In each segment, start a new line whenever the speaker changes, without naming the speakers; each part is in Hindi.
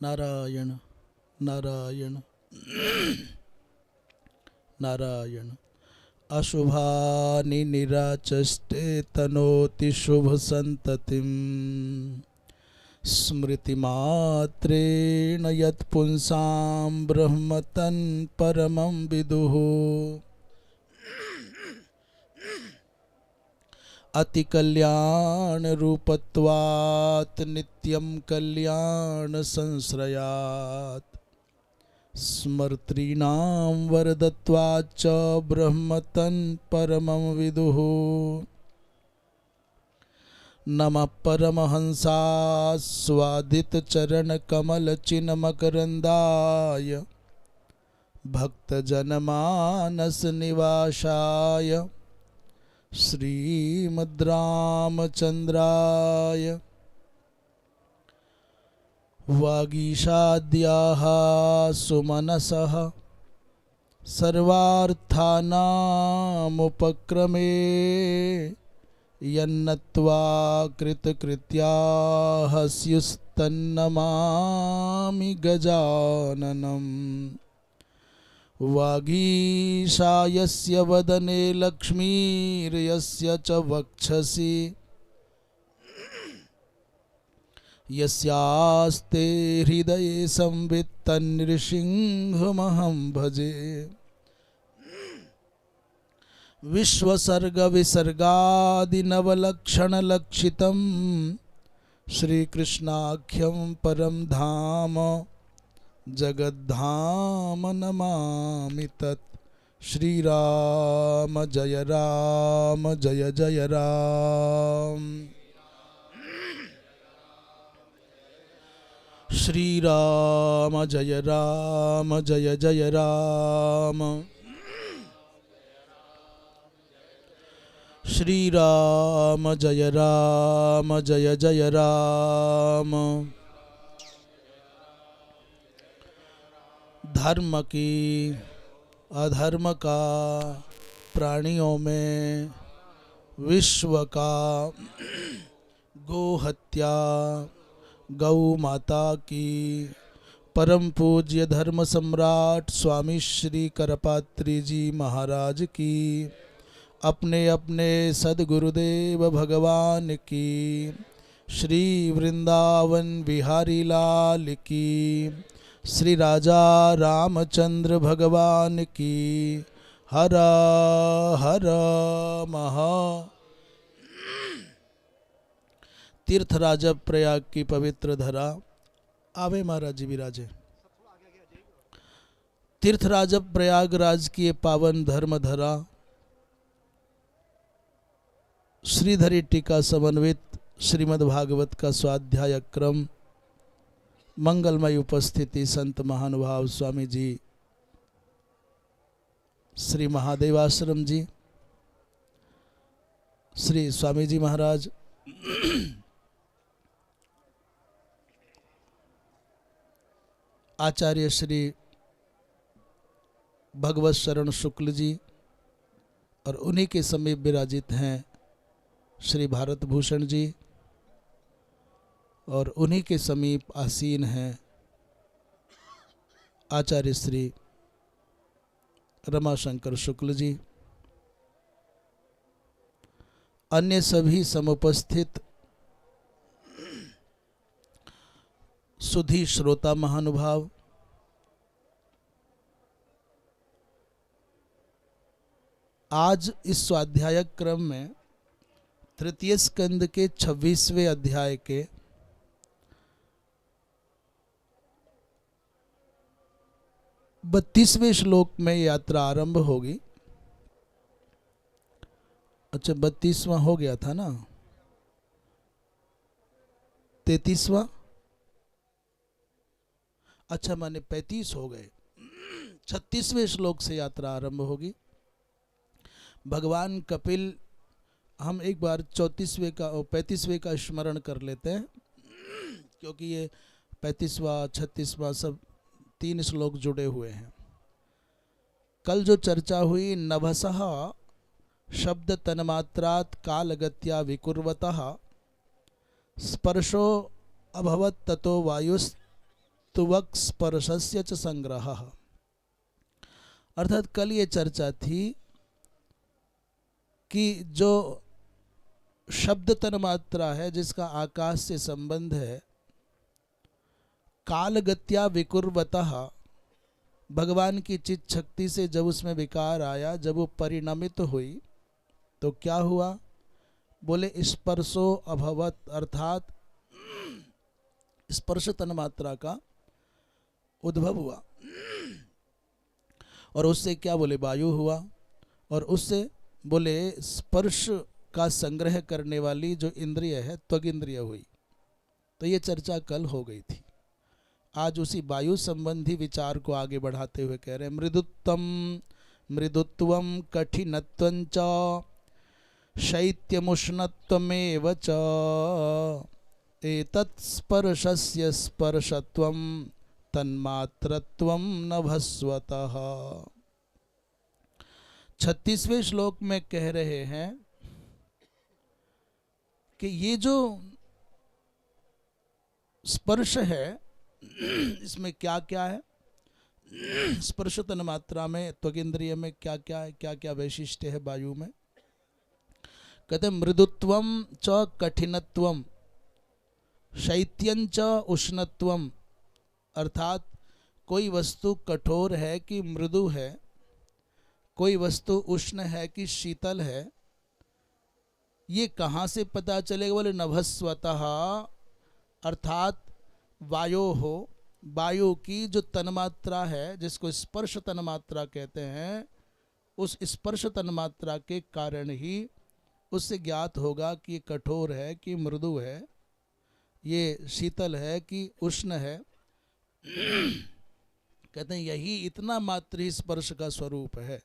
नारायण नारायण नारायण। अशुभानि निराचष्टे तनोति शुभ संततिम् स्मृतिमात्रेण यत्पुंसां ब्रह्म तन् परमं विदुः। अति कल्याण रूपत्वात् नित्यं कल्याण संश्रयात् स्मर्तॄणां वरदत्वाच्च ब्रह्म तन् परमं विदुः। नमः परमहंसास्वादितचरणकमलचिन्मकरन्दाय भक्तजनमानसनिवासाय श्रीमद्रामचन्द्राय वागीशाद्याः सुमनसः सर्वार्थानामुपक्रमे यन्नत्वा कृतकृत्याः स्युस्तन्नमामि गजाननम्। वागीशायस्य वदने लक्ष्मीर्यस्य च वक्षसि यस्यास्ते हृदये संवित् तन्नृसिंहमहं भजे। विश्वसर्गविसर्गादिनवलक्षणलक्षितं श्रीकृष्णाख्यं परं धाम जगद्धाम नमामि तत्। श्रीराम जय जय राम। श्रीराम जय जय राम। श्रीराम जय जय राम। धर्म की अधर्म का प्राणियों में विश्व का गौ हत्या गौ माता की परम पूज्य धर्म सम्राट स्वामी श्री करपात्री जी महाराज की अपने अपने सद्गुरुदेव भगवान की श्री वृंदावन बिहारी लाल की श्री राजा रामचंद्र भगवान की हर हर महा। तीर्थराज प्रयाग की पवित्र धरा आवे महाराज जी विराजे। तीर्थराज प्रयागराज की ये पावन धर्म धरा श्रीधरी टीका समन्वित श्रीमद्भागवत का स्वाध्याय क्रम मंगलमय उपस्थिति संत महानुभाव स्वामी जी श्री महादेवाश्रम जी श्री स्वामी जी महाराज आचार्य श्री भगवत शरण शुक्ल जी और उन्हीं के समीप विराजित हैं श्री भारत भूषण जी और उन्हीं के समीप आसीन हैं आचार्य श्री रमाशंकर शुक्ल जी। अन्य सभी समुपस्थित सुधी श्रोता महानुभाव आज इस स्वाध्याय क्रम में तृतीय स्कंद के 26वें अध्याय के 32वें श्लोक में यात्रा आरंभ होगी। अच्छा 32वां हो गया था ना, 33वां, अच्छा माने 35 हो गए। 36वें श्लोक से यात्रा आरंभ होगी। भगवान कपिल, हम एक बार 34वें का और 35वें का स्मरण कर लेते हैं क्योंकि ये 35वां 36वां सब 3 श्लोक जुड़े हुए हैं। कल जो चर्चा हुई, नभसः शब्द तन्मात्रात् कालगत्या विकुर्वतः स्पर्शो अभवत् ततो वायुस् मृदुत्वक स्पर्शस्य च संग्रहः। अर्थात कल ये चर्चा थी कि जो शब्द तन्मात्रा है जिसका आकाश से संबंध है, कालगत्या विकुर्वतः भगवान की चित शक्ति से जब उसमें विकार आया, जब वो परिणमित हुई तो क्या हुआ? बोले स्पर्शो अभवत, अर्थात स्पर्श तन्मात्रा का उद्भव हुआ और उससे क्या बोले वायु हुआ, और उससे बोले स्पर्श का संग्रह करने वाली जो इंद्रिय है त्वग इंद्रिय हुई। तो ये चर्चा कल हो गई थी। आज उसी वायु संबंधी विचार को आगे बढ़ाते हुए कह रहे हैं मृदुत्वम कठिनत्वं च शैत्यमुष्णत्वमेव च एतत् स्पर्शस्य स्पर्शत्वं तन्मात्रत्वं नभस्वतः। 36वें श्लोक में कह रहे हैं कि ये जो स्पर्श है इसमें क्या क्या है, स्पर्श तन्मात्रा में त्वगिंद्रिय में क्या क्या है, क्या क्या वैशिष्ट्य है वायु में। कहते मृदुत्वम च कठिनत्वम शैत्यं च उष्णत्वम, अर्थात कोई वस्तु कठोर है कि मृदु है, कोई वस्तु उष्ण है कि शीतल है, ये कहाँ से पता चलेगा? बोले नभस्वतः, अर्थात वायो हो, वायु की जो तन्मात्रा है जिसको स्पर्श तन्मात्रा कहते हैं, उस स्पर्श तन्मात्रा के कारण ही उससे ज्ञात होगा कि ये कठोर है कि मृदु है, ये शीतल है कि उष्ण है। कहते हैं यही इतना मात्र ही स्पर्श का स्वरूप है।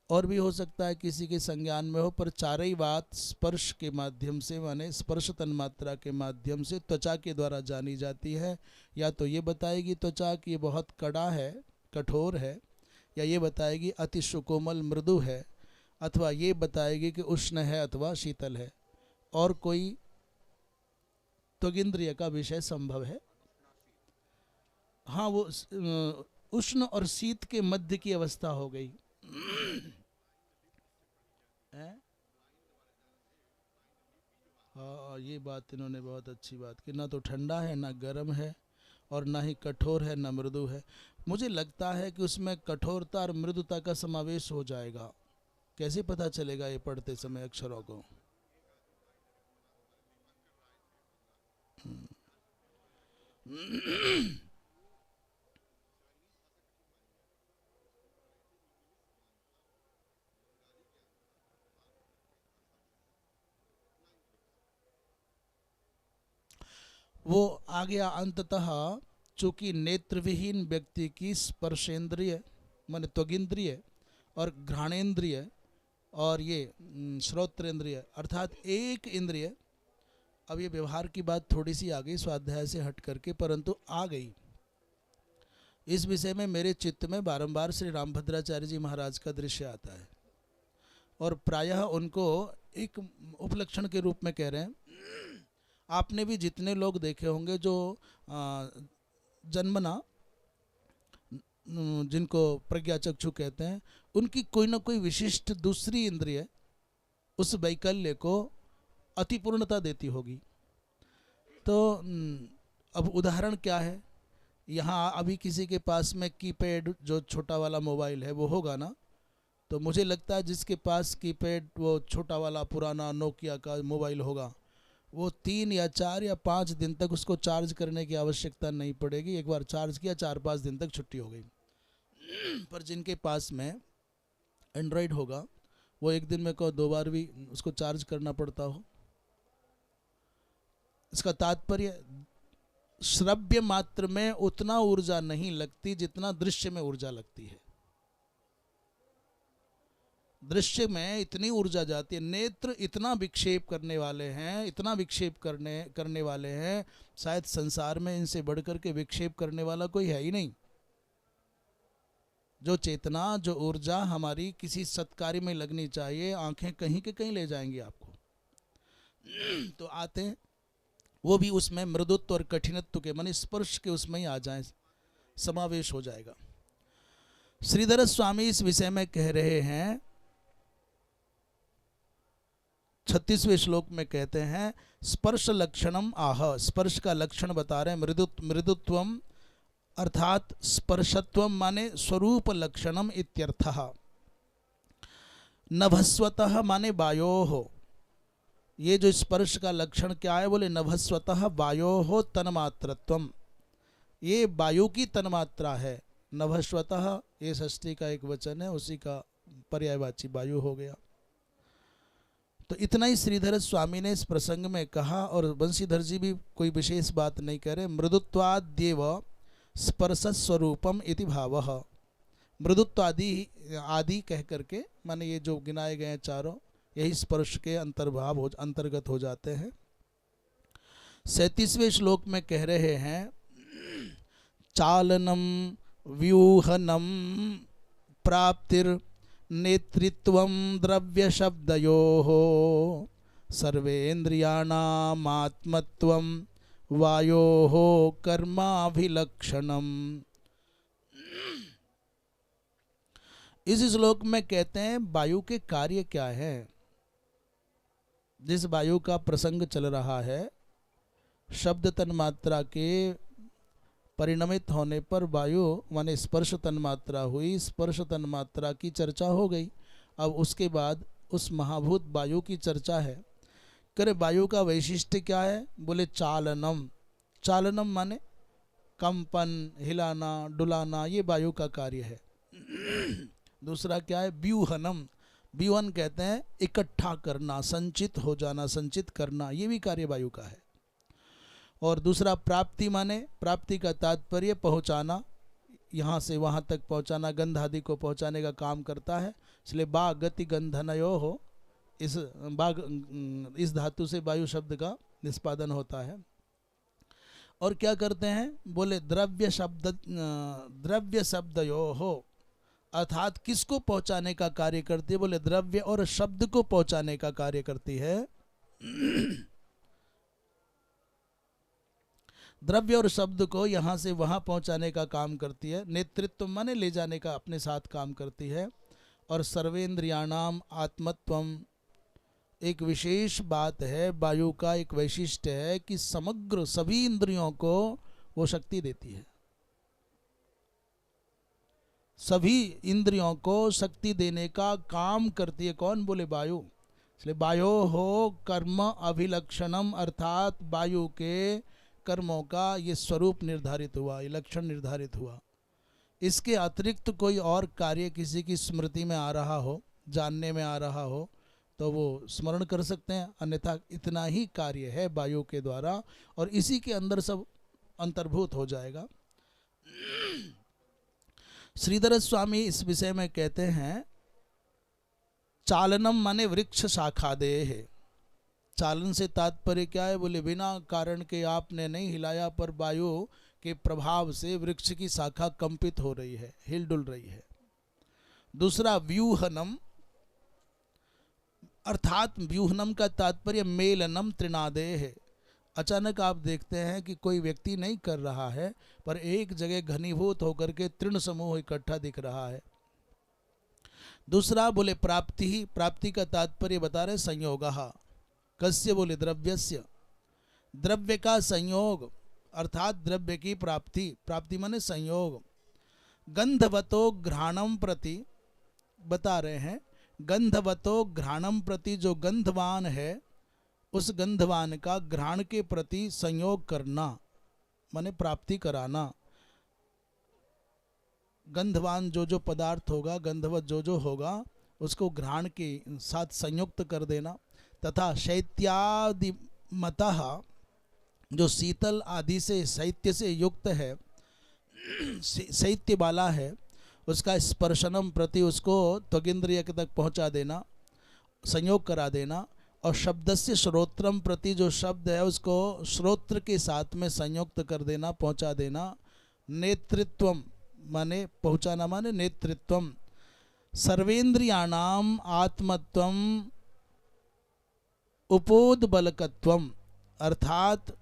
और भी हो सकता है किसी के संज्ञान में हो, पर चारही बात स्पर्श के माध्यम से, माने स्पर्श तन्मात्रा के माध्यम से त्वचा के द्वारा जानी जाती है। या तो ये बताएगी त्वचा कि ये बहुत कड़ा है, कठोर है, या ये बताएगी अति सुकोमल मृदु है, अथवा ये बताएगी कि उष्ण है अथवा शीतल है। और कोई त्वगिंद्रिय का विषय संभव है? हाँ, वो उष्ण और शीत के मध्य की अवस्था हो गई। हाँ, ये बात इन्होंने बहुत अच्छी बात की, ना तो ठंडा है ना गर्म है और ना ही कठोर है ना मृदु है। मुझे लगता है कि उसमें कठोरता और मृदुता का समावेश हो जाएगा। कैसे पता चलेगा ये पढ़ते समय अक्षरों को? वो आ गया अंततः, चूंकि नेत्र विहीन व्यक्ति की स्पर्शेंद्रिय माने त्वगिंद्रिय और घ्राणेन्द्रिय और ये श्रोत्रेंद्रिय अर्थात एक इंद्रिय, अब ये व्यवहार की बात थोड़ी सी आ गई स्वाध्याय से हट करके, परंतु आ गई। इस विषय में मेरे चित्त में बारंबार श्री रामभद्राचार्य जी महाराज का दृश्य आता है और प्रायः उनको एक उपलक्षण के रूप में कह रहे हैं। आपने भी जितने लोग देखे होंगे जो जन्मना, जिनको प्रज्ञाचक्षु कहते हैं, उनकी कोई ना कोई विशिष्ट दूसरी इंद्रिय उस वैकल्य को अतिपूर्णता देती होगी। तो अब उदाहरण क्या है, यहाँ अभी किसी के पास में कीपैड जो छोटा वाला मोबाइल है वो होगा ना, तो मुझे लगता है जिसके पास कीपैड वो छोटा वाला पुराना नोकिया का मोबाइल होगा, वो 3 या 4 या 5 दिन तक उसको चार्ज करने की आवश्यकता नहीं पड़ेगी। एक बार चार्ज किया 4-5 दिन तक छुट्टी हो गई। पर जिनके पास में एंड्रॉयड होगा वो एक दिन में को 2 बार भी उसको चार्ज करना पड़ता हो। इसका तात्पर्य श्रव्य मात्र में उतना ऊर्जा नहीं लगती जितना दृश्य में ऊर्जा लगती है। दृश्य में इतनी ऊर्जा जाती है, नेत्र इतना विक्षेप करने वाले हैं, इतना विक्षेप करने वाले हैं, शायद संसार में इनसे बढ़कर के विक्षेप करने वाला कोई है ही नहीं। जो चेतना, जो ऊर्जा हमारी किसी सत्कार्य में लगनी चाहिए, आंखें कहीं के कहीं ले जाएंगी आपको। तो आते हैं वो भी उसमें मृदुत्व और कठिनत्व के माने स्पर्श के उसमें ही आ जाए, समावेश हो जाएगा। श्रीधर स्वामी इस विषय में कह रहे हैं, 36वें श्लोक में कहते हैं स्पर्श लक्षणम आह, स्पर्श का लक्षण बता रहे हैं। मृदुत्वम अर्थात स्पर्शत्वम माने स्वरूप लक्षणम इत्यर्थः। नभस्वतः माने वायोः, ये जो स्पर्श का लक्षण क्या है, बोले नभस्वतः वायोः तन्मात्रत्वम, ये वायु की तन्मात्रा है। नभस्वतः ये षष्ठी का एक वचन है, उसी का पर्यायवाची वायु हो गया। तो इतना ही श्रीधर स्वामी ने इस प्रसंग में कहा, और बंशीधर जी भी कोई विशेष बात नहीं कह रहे। मृदुत्वाद्येव स्पर्श स्वरूपम इति भावः, मृदुत्व आदि कह करके माने ये जो गिनाए गए चारों यही स्पर्श के अंतर्गत हो जाते हैं। 37वें श्लोक में कह रहे हैं चालनम व्यूहनम प्राप्तिर नेतृत्वम द्रव्य शब्दयोः सर्वेन्द्रियाणाम आत्मत्वम वायोः कर्माभिलक्षणम। इस श्लोक में कहते हैं वायु के कार्य क्या है। जिस वायु का प्रसंग चल रहा है, शब्द तन्मात्रा के परिणमित होने पर वायु माने स्पर्श तन्मात्रा हुई, स्पर्श तन्मात्रा की चर्चा हो गई। अब उसके बाद उस महाभूत वायु की चर्चा है। करे वायु का वैशिष्ट्य क्या है, बोले चालनम, चालनम माने कंपन, हिलाना, डुलाना, ये वायु का कार्य है। दूसरा क्या है, व्यूहनम, व्यूहन कहते हैं इकट्ठा करना, संचित हो जाना, संचित करना, ये भी कार्य वायु का है। और दूसरा प्राप्ति माने, प्राप्ति का तात्पर्य पहुंचाना, यहाँ से वहाँ तक पहुंचाना, गंध आदि को पहुंचाने का काम करता है। इसलिए बा गति गंधनयो हो, इस धातु से वायु शब्द का निष्पादन होता है। और क्या करते हैं, बोले द्रव्य शब्दयो हो, अर्थात किसको पहुंचाने का कार्य करती है, बोले द्रव्य और शब्द को पहुंचाने का कार्य करती है। द्रव्य और शब्द को यहाँ से वहाँ पहुँचाने का काम करती है। नेतृत्व माने ले जाने का अपने साथ काम करती है। और सर्वेन्द्रियाणाम आत्मत्वम, एक विशेष बात है वायु का, एक वैशिष्ट्य है कि समग्र सभी इंद्रियों को वो शक्ति देती है। सभी इंद्रियों को शक्ति देने का काम करती है। कौन, बोले वायु। इसलिए वायो हो कर्म अभिलक्षणम, अर्थात वायु के कर्मों का ये स्वरूप निर्धारित हुआ, ये लक्षण निर्धारित हुआ। इसके अतिरिक्त कोई और कार्य किसी की स्मृति में आ रहा हो, जानने में आ रहा हो, तो वो स्मरण कर सकते हैं, अन्यथा इतना ही कार्य है वायु के द्वारा, और इसी के अंदर सब अंतर्भूत हो जाएगा। श्रीधर स्वामी इस विषय में कहते हैं चालनम माने वृक्ष शाखादेह है। चालन से तात्पर्य क्या है, बोले बिना कारण के आपने नहीं हिलाया, पर वायु के प्रभाव से वृक्ष की शाखा कंपित हो रही है, हिल डुल रही है। दूसरा व्यूहनम, अर्थात व्यूहनम का तात्पर्य मेलनम तृणादेह है। अचानक आप देखते हैं कि कोई व्यक्ति नहीं कर रहा है, पर एक जगह घनीभूत होकर के तृण समूह इकट्ठा दिख रहा है। दूसरा बोले प्राप्ति ही, प्राप्ति का तात्पर्य बता रहे संयोगः, कस्य, बोले द्रव्यस्य, द्रव्य का संयोग, अर्थात द्रव्य की प्राप्ति, प्राप्ति माने संयोग। गंधवतो घ्राणम प्रति बता रहे हैं, गंधवतो घ्राणम प्रति, जो गंधवान है उस गंधवान का घ्राण के प्रति संयोग करना माने प्राप्ति कराना। गंधवान जो जो पदार्थ होगा, गंधवत जो जो होगा, उसको घ्राण के साथ संयुक्त कर देना। तथा शैत्यादि मतः, जो शीतल आदि से शैत्य से युक्त है, शैत्य वाला है, उसका स्पर्शनम प्रति, उसको त्वगिंद्रिय तक पहुंचा देना, संयोग करा देना। और शब्द से श्रोत्रम प्रति, जो शब्द है उसको श्रोत्र के साथ में संयुक्त कर देना, पहुंचा देना। नेतृत्वम माने पहुंचाना, माने नेतृत्वम। सर्वेन्द्रियाणाम आत्मत्वम उपोदबलकत्वम, अर्थात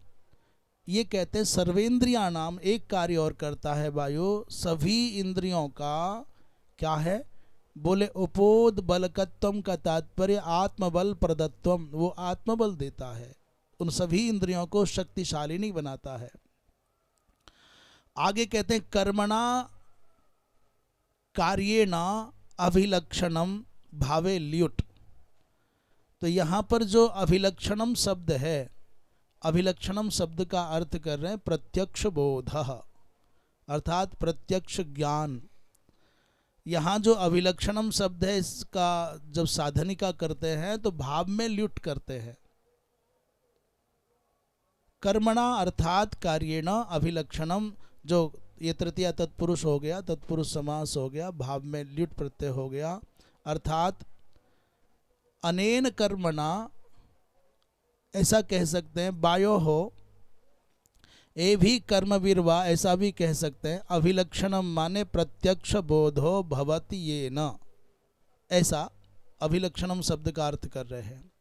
ये कहते हैं सर्वेंद्रिया नाम एक कार्य और करता है वायु, सभी इंद्रियों का क्या है, बोले उपोद बलकत्वम का तात्पर्य आत्मबल प्रदत्वम, वो आत्मबल देता है, उन सभी इंद्रियों को शक्तिशालिनी बनाता है। आगे कहते हैं कर्मणा कार्येण अभिलक्षणम भावे ल्युट। तो यहाँ पर जो अभिलक्षणम शब्द है, अभिलक्षणम शब्द का अर्थ कर रहे हैं प्रत्यक्ष बोध, अर्थात प्रत्यक्ष ज्ञान। यहाँ जो अभिलक्षणम शब्द है, इसका जब साधनिका करते हैं तो भाव में ल्युट करते हैं। कर्मणा अर्थात कार्येण अभिलक्षणम, जो ये तृतीया तत्पुरुष हो गया, तत्पुरुष समास हो गया, भाव में ल्युट प्रत्यय हो गया, अर्थात अनेन कर्मणा, ऐसा कह सकते हैं वायो हो, ए भी कर्मवीरवा, ऐसा भी कह सकते हैं। अभिलक्षणम माने प्रत्यक्ष बोधो भवति ये न, ऐसा अभिलक्षणम शब्द का अर्थ कर रहे हैं।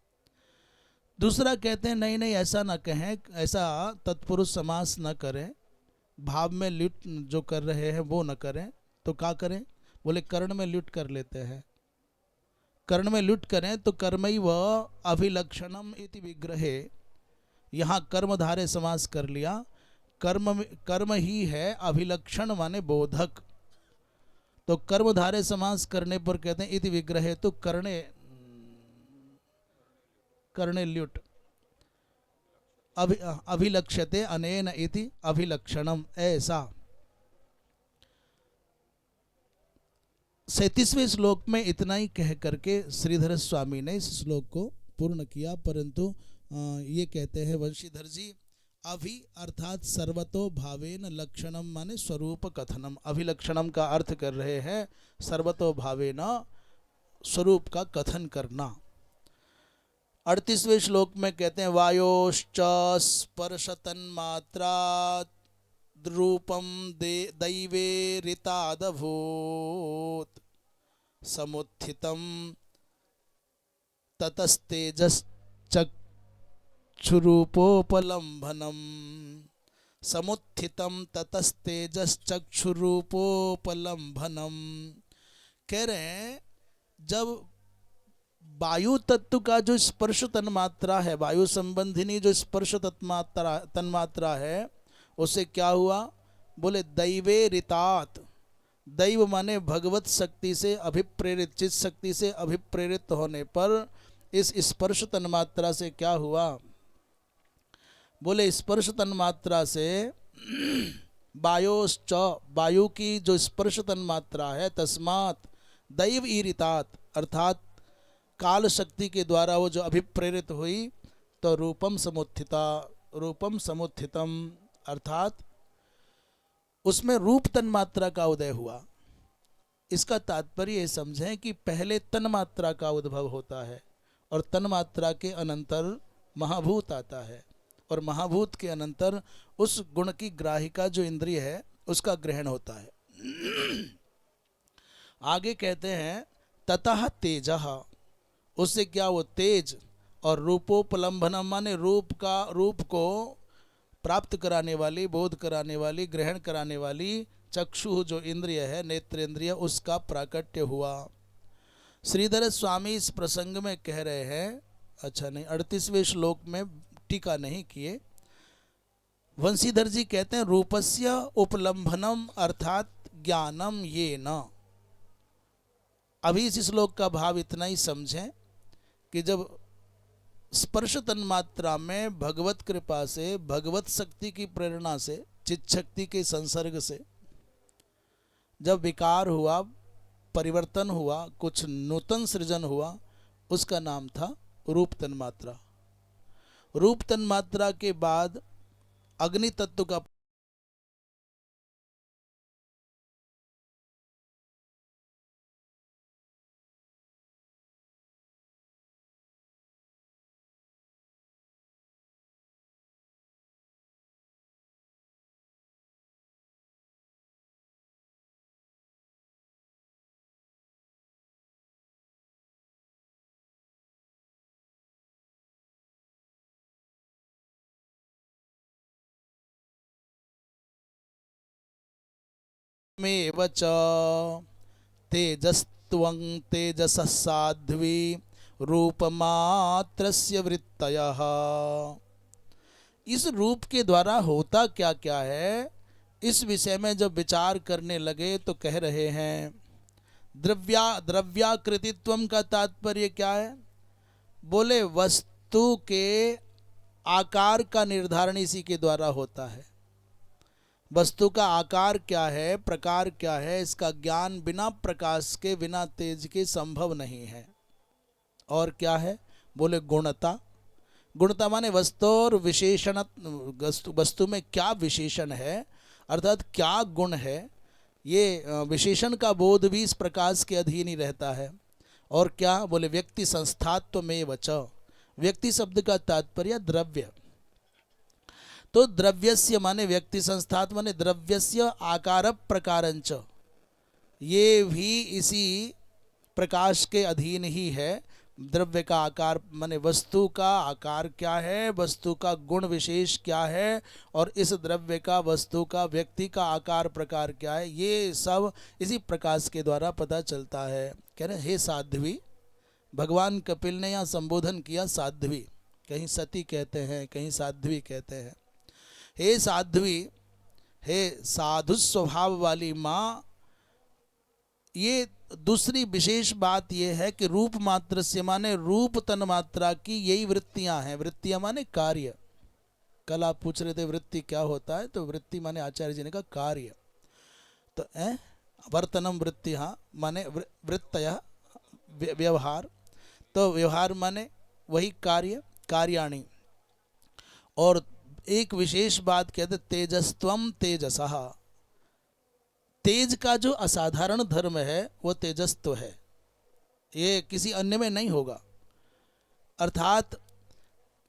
दूसरा कहते हैं नहीं नहीं ऐसा ना कहें, ऐसा तत्पुरुष समास न करें, भाव में ल्युट जो कर रहे हैं वो न करें, तो क्या करें, बोले कर्ण में ल्युट कर लेते हैं। कर्ण में ल्युट करें तो कर्मैव अभिलक्षणम इति विग्रहे, यहाँ कर्मधारे समास कर लिया, कर्म ही है अभिलक्षण माने बोधक, तो कर्मधारे समास करने पर कहते हैं इति विग्रहे, तो कर्णे ल्युट अभिलक्ष्यते अनेन इति अभिलक्षणम, ऐसा। 37वें श्लोक में इतना ही कह करके श्रीधर स्वामी ने इस श्लोक को पूर्ण किया, परंतु ये कहते हैं वंशीधर जी, अभि अर्थात सर्वतो भावेन, लक्षणम माने स्वरूप कथनम, अभिलक्षणम का अर्थ कर रहे हैं सर्वतो भावेन, स्वरूप का कथन करना। 38वें श्लोक में कहते हैं वायोश्च स्पर्श तन्मात्रा रूपम दैवे ऋतादभूत, समुत्थितम ततस्तेजश्चक्षुरूपोपलम्भनम, समुत्थितम ततस्तेजश्चक्षुरूपोपलम्भनम। कह रहे हैं जब वायु तत्व का जो स्पर्श तन्मात्रा है, वायु संबंधिनी जो स्पर्श तन्मात्रा है, उससे क्या हुआ, बोले दैवे ऋतात, दैव माने भगवत शक्ति से अभिप्रेरित, चित शक्ति से अभिप्रेरित होने पर इस स्पर्श तन्मात्रा से क्या हुआ, बोले स्पर्श तन्मात्रा से वायोश्च, वायु की जो स्पर्श तन्मात्रा है, तस्मात् दैव ईरितात, अर्थात काल शक्ति के द्वारा वो जो अभिप्रेरित हुई, तो रूपम समुत्थिता, रूपम समुत्थितम, अर्थात उसमें रूप तन्मात्रा का उदय हुआ। इसका तात्पर्य ये समझें कि पहले तन्मात्रा का उद्भव होता है और तन्मात्रा के अनंतर महाभूत आता है, और महाभूत के अनंतर उस गुण की ग्राहिका जो इंद्रिय है उसका ग्रहण होता है। आगे कहते हैं ततः तेजः, उससे क्या, वो तेज, और रूपोपलम्भनम माने रूप को प्राप्त कराने वाली, बोध कराने वाली, ग्रहण कराने वाली चक्षु जो इंद्रिय है, नेत्रेंद्रिय, उसका प्राकट्य हुआ। श्रीधर स्वामी इस प्रसंग में कह रहे हैं, अच्छा नहीं, 38वें श्लोक में टीका नहीं किए, वंशीधर जी कहते हैं रूपस्य उपलम्भनम अर्थात ज्ञानम ये न। अभी इस श्लोक का भाव इतना ही समझें कि जब स्पर्श तन्मात्रा में भगवत कृपा से, भगवत शक्ति की प्रेरणा से, चित शक्ति के संसर्ग से जब विकार हुआ, परिवर्तन हुआ, कुछ नूतन सृजन हुआ, उसका नाम था रूप तन्मात्रा। रूप तन्मात्रा के बाद अग्नि तत्व का तेजस्त्वमेव च तेजस्त्वं तेजसः साध्वी रूपमात्रस्य वृत्तयः। इस रूप के द्वारा होता क्या क्या है, इस विषय में जब विचार करने लगे तो कह रहे हैं द्रव्याकृतित्वम का तात्पर्य क्या है। बोले वस्तु के आकार का निर्धारण इसी के द्वारा होता है। वस्तु का आकार क्या है, प्रकार क्या है, इसका ज्ञान बिना प्रकाश के बिना तेज के संभव नहीं है। और क्या है, बोले गुणता। गुणता माने वस्तु और विशेषण, वस्तु में क्या विशेषण है अर्थात क्या गुण है, ये विशेषण का बोध भी इस प्रकाश के अधीन ही रहता है। और क्या, बोले व्यक्ति संस्थात्व में वच। व्यक्ति शब्द का तात्पर्य द्रव्य, तो द्रव्यस्य माने व्यक्ति संस्थात्व माने द्रव्यस्य आकार प्रकारंच, ये भी इसी प्रकाश के अधीन ही है। द्रव्य का आकार माने वस्तु का आकार क्या है, वस्तु का गुण विशेष क्या है, और इस द्रव्य का वस्तु का व्यक्ति का आकार प्रकार क्या है, ये सब इसी प्रकाश के द्वारा पता चलता है। कह रहे हे साध्वी, भगवान कपिल ने यहाँ संबोधन किया साध्वी, कहीं सती कहते हैं कहीं साध्वी कहते हैं। हे साध्वी, हे साधु स्वभाव वाली माँ, ये दूसरी विशेष बात यह है कि रूप मात्र से माने रूप तन मात्रा की यही वृत्तियां हैं। वृत्तियां माने कार्य। कल आप पूछ रहे थे वृत्ति क्या होता है, तो वृत्ति माने आचार्य जी ने कहा कार्य। तो वर्तनम वृत्ति माने वृत्तय व्यवहार, तो व्यवहार माने वही कार्य, कार्याणि। और एक विशेष बात कहते तेजस्त्वम तेजसः, तेज का जो असाधारण धर्म है वो तेजस्त्व है, ये किसी अन्य में नहीं होगा। अर्थात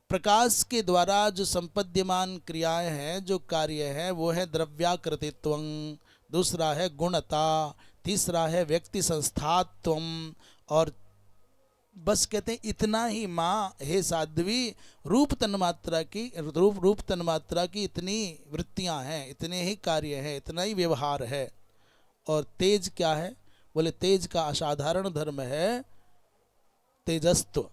प्रकाश के द्वारा जो संपद्यमान क्रियाएं हैं, जो कार्य हैं, वो है द्रव्याकृतित्व, दूसरा है गुणता, तीसरा है व्यक्ति संस्थात्व, और बस कहते हैं इतना ही माँ हे साध्वी, रूप तन्मात्रा की रूप तन्मात्रा की इतनी वृत्तियां हैं, इतने ही कार्य हैं, इतना ही व्यवहार है। और तेज क्या है, बोले तेज का असाधारण धर्म है तेजस्त्व,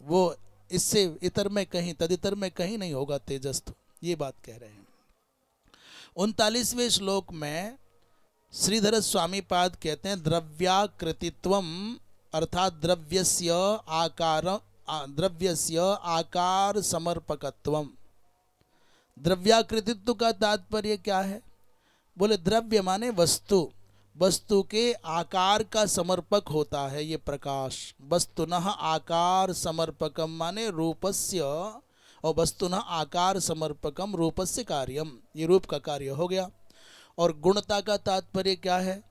वो इससे इतर में कहीं तदितर में कहीं नहीं होगा तेजस्त्व, ये बात कह रहे हैं। 39वें श्लोक में श्रीधर स्वामी पाद कहते हैं द्रव्याकृतित्वम अर्थात द्रव्यस्य आकार समर्पकत्वम। द्रव्याकृतित्व का तात्पर्य क्या है, बोले द्रव्य माने वस्तु, वस्तु के आकार का समर्पक होता है ये प्रकाश। वस्तुनः आकार समर्पकम माने रूपस्य, और वस्तुनः आकार समर्पकम रूपस्य कार्यम, ये रूप का कार्य हो गया। और गुणता का तात्पर्य क्या है,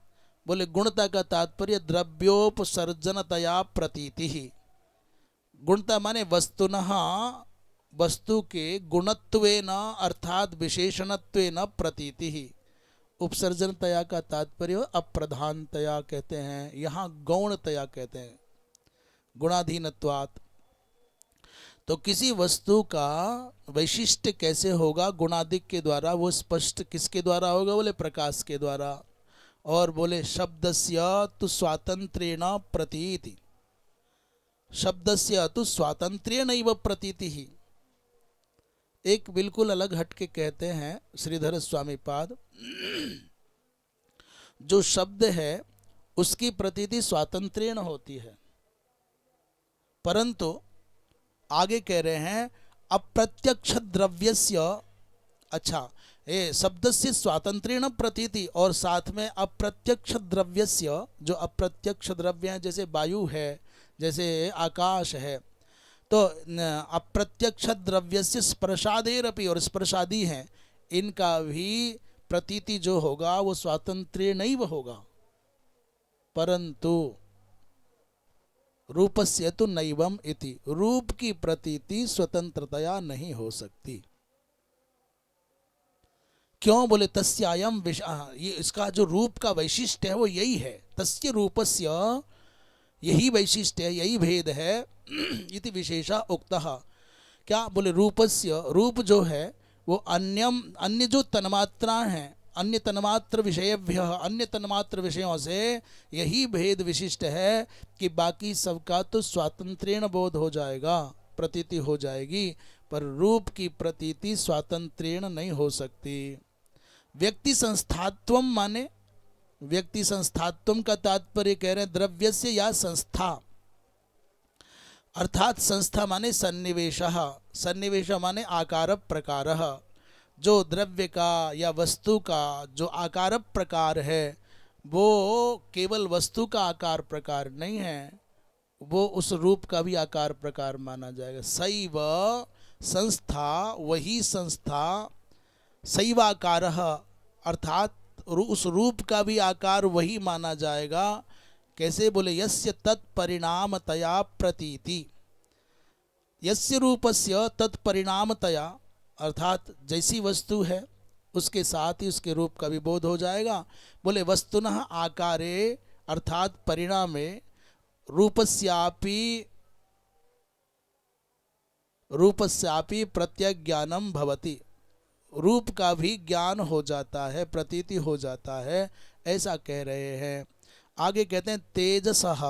बोले गुणता का तात्पर्य द्रव्योपसर्जनतया प्रतीति ही। गुणता माने वस्तुनः, वस्तु के गुणत्वेन अर्थात विशेषणत्वेन प्रतीति ही। उपसर्जनतया का तात्पर्य अप्रधानतया कहते हैं, यहाँ गौणतया कहते हैं, गुणाधीनत्वात्। तो किसी वस्तु का वैशिष्ट्य कैसे होगा गुणादिक के द्वारा, वो स्पष्ट किसके द्वारा होगा, बोले प्रकाश के द्वारा। और बोले शब्दस्य तु स्वातंत्र्येण प्रतीति, शब्दस्य तु स्वातंत्र्येणैव प्रतीति ही। एक बिल्कुल अलग हटके कहते हैं श्रीधर स्वामी पाद, जो शब्द है उसकी प्रतीति स्वातंत्र्येण होती है, परंतु आगे कह रहे हैं अप्रत्यक्ष द्रव्यस्य, अच्छा ये शब्द से स्वातंत्र्येण प्रतीति, और साथ में अप्रत्यक्ष द्रव्यस्य, जो अप्रत्यक्ष द्रव्य हैं जैसे वायु है, जैसे आकाश है, तो अप्रत्यक्ष द्रव्य से स्पर्शादेरपि, और स्पर्शादि हैं, इनका भी प्रतीति जो होगा वो स्वातंत्र्य नहीं होगा, परंतु रूपस्य तो नैवम इति, रूप की प्रतीति स्वतंत्रतया नहीं हो सकती। क्यों, बोले तस्यायम ये इसका जो रूप का वैशिष्ट्य है वो यही है, तस्य रूपस्य, यही वैशिष्ट्य है, यही भेद है। इति विशेषा उक्तः, क्या, बोले रूपस्य, रूप जो है वो अन्य जो तन्मात्राएं हैं, अन्य तन्मात्र विषयभ्य, अन्य तन्मात्र विषयों से यही भेद विशिष्ट है कि बाकी सबका तो स्वातंत्र्येण बोध हो जाएगा, प्रतीति हो जाएगी, पर रूप की प्रतीति स्वातंत्र्येण नहीं हो सकती। व्यक्ति संस्थात्वम माने, व्यक्ति संस्थात्वम का तात्पर्य कह रहे हैं द्रव्यस्य या संस्था, अर्थात संस्था माने सन्निवेश, सन्निवेश माने आकार प्रकार, जो द्रव्य का या वस्तु का जो आकार प्रकार है वो केवल वस्तु का आकार प्रकार नहीं है, वो उस रूप का भी आकार प्रकार माना जाएगा। सैव संस्था, वही संस्था, सैवाकारः अर्थात उस रूप का भी आकार वही माना जाएगा। कैसे? बोले यस्य तत्परिणामतया प्रतीति, यस्य रूपस्य तत्परिणामतया अर्थात जैसी वस्तु है उसके साथ ही उसके रूप का भी बोध हो जाएगा। बोले वस्तुनः आकारे अर्थात परिणामे रूपस्यापि प्रत्यज्ञानम भवति, रूप का भी ज्ञान हो जाता है, प्रतीति हो जाता है, ऐसा कह रहे हैं। आगे कहते हैं तेजसः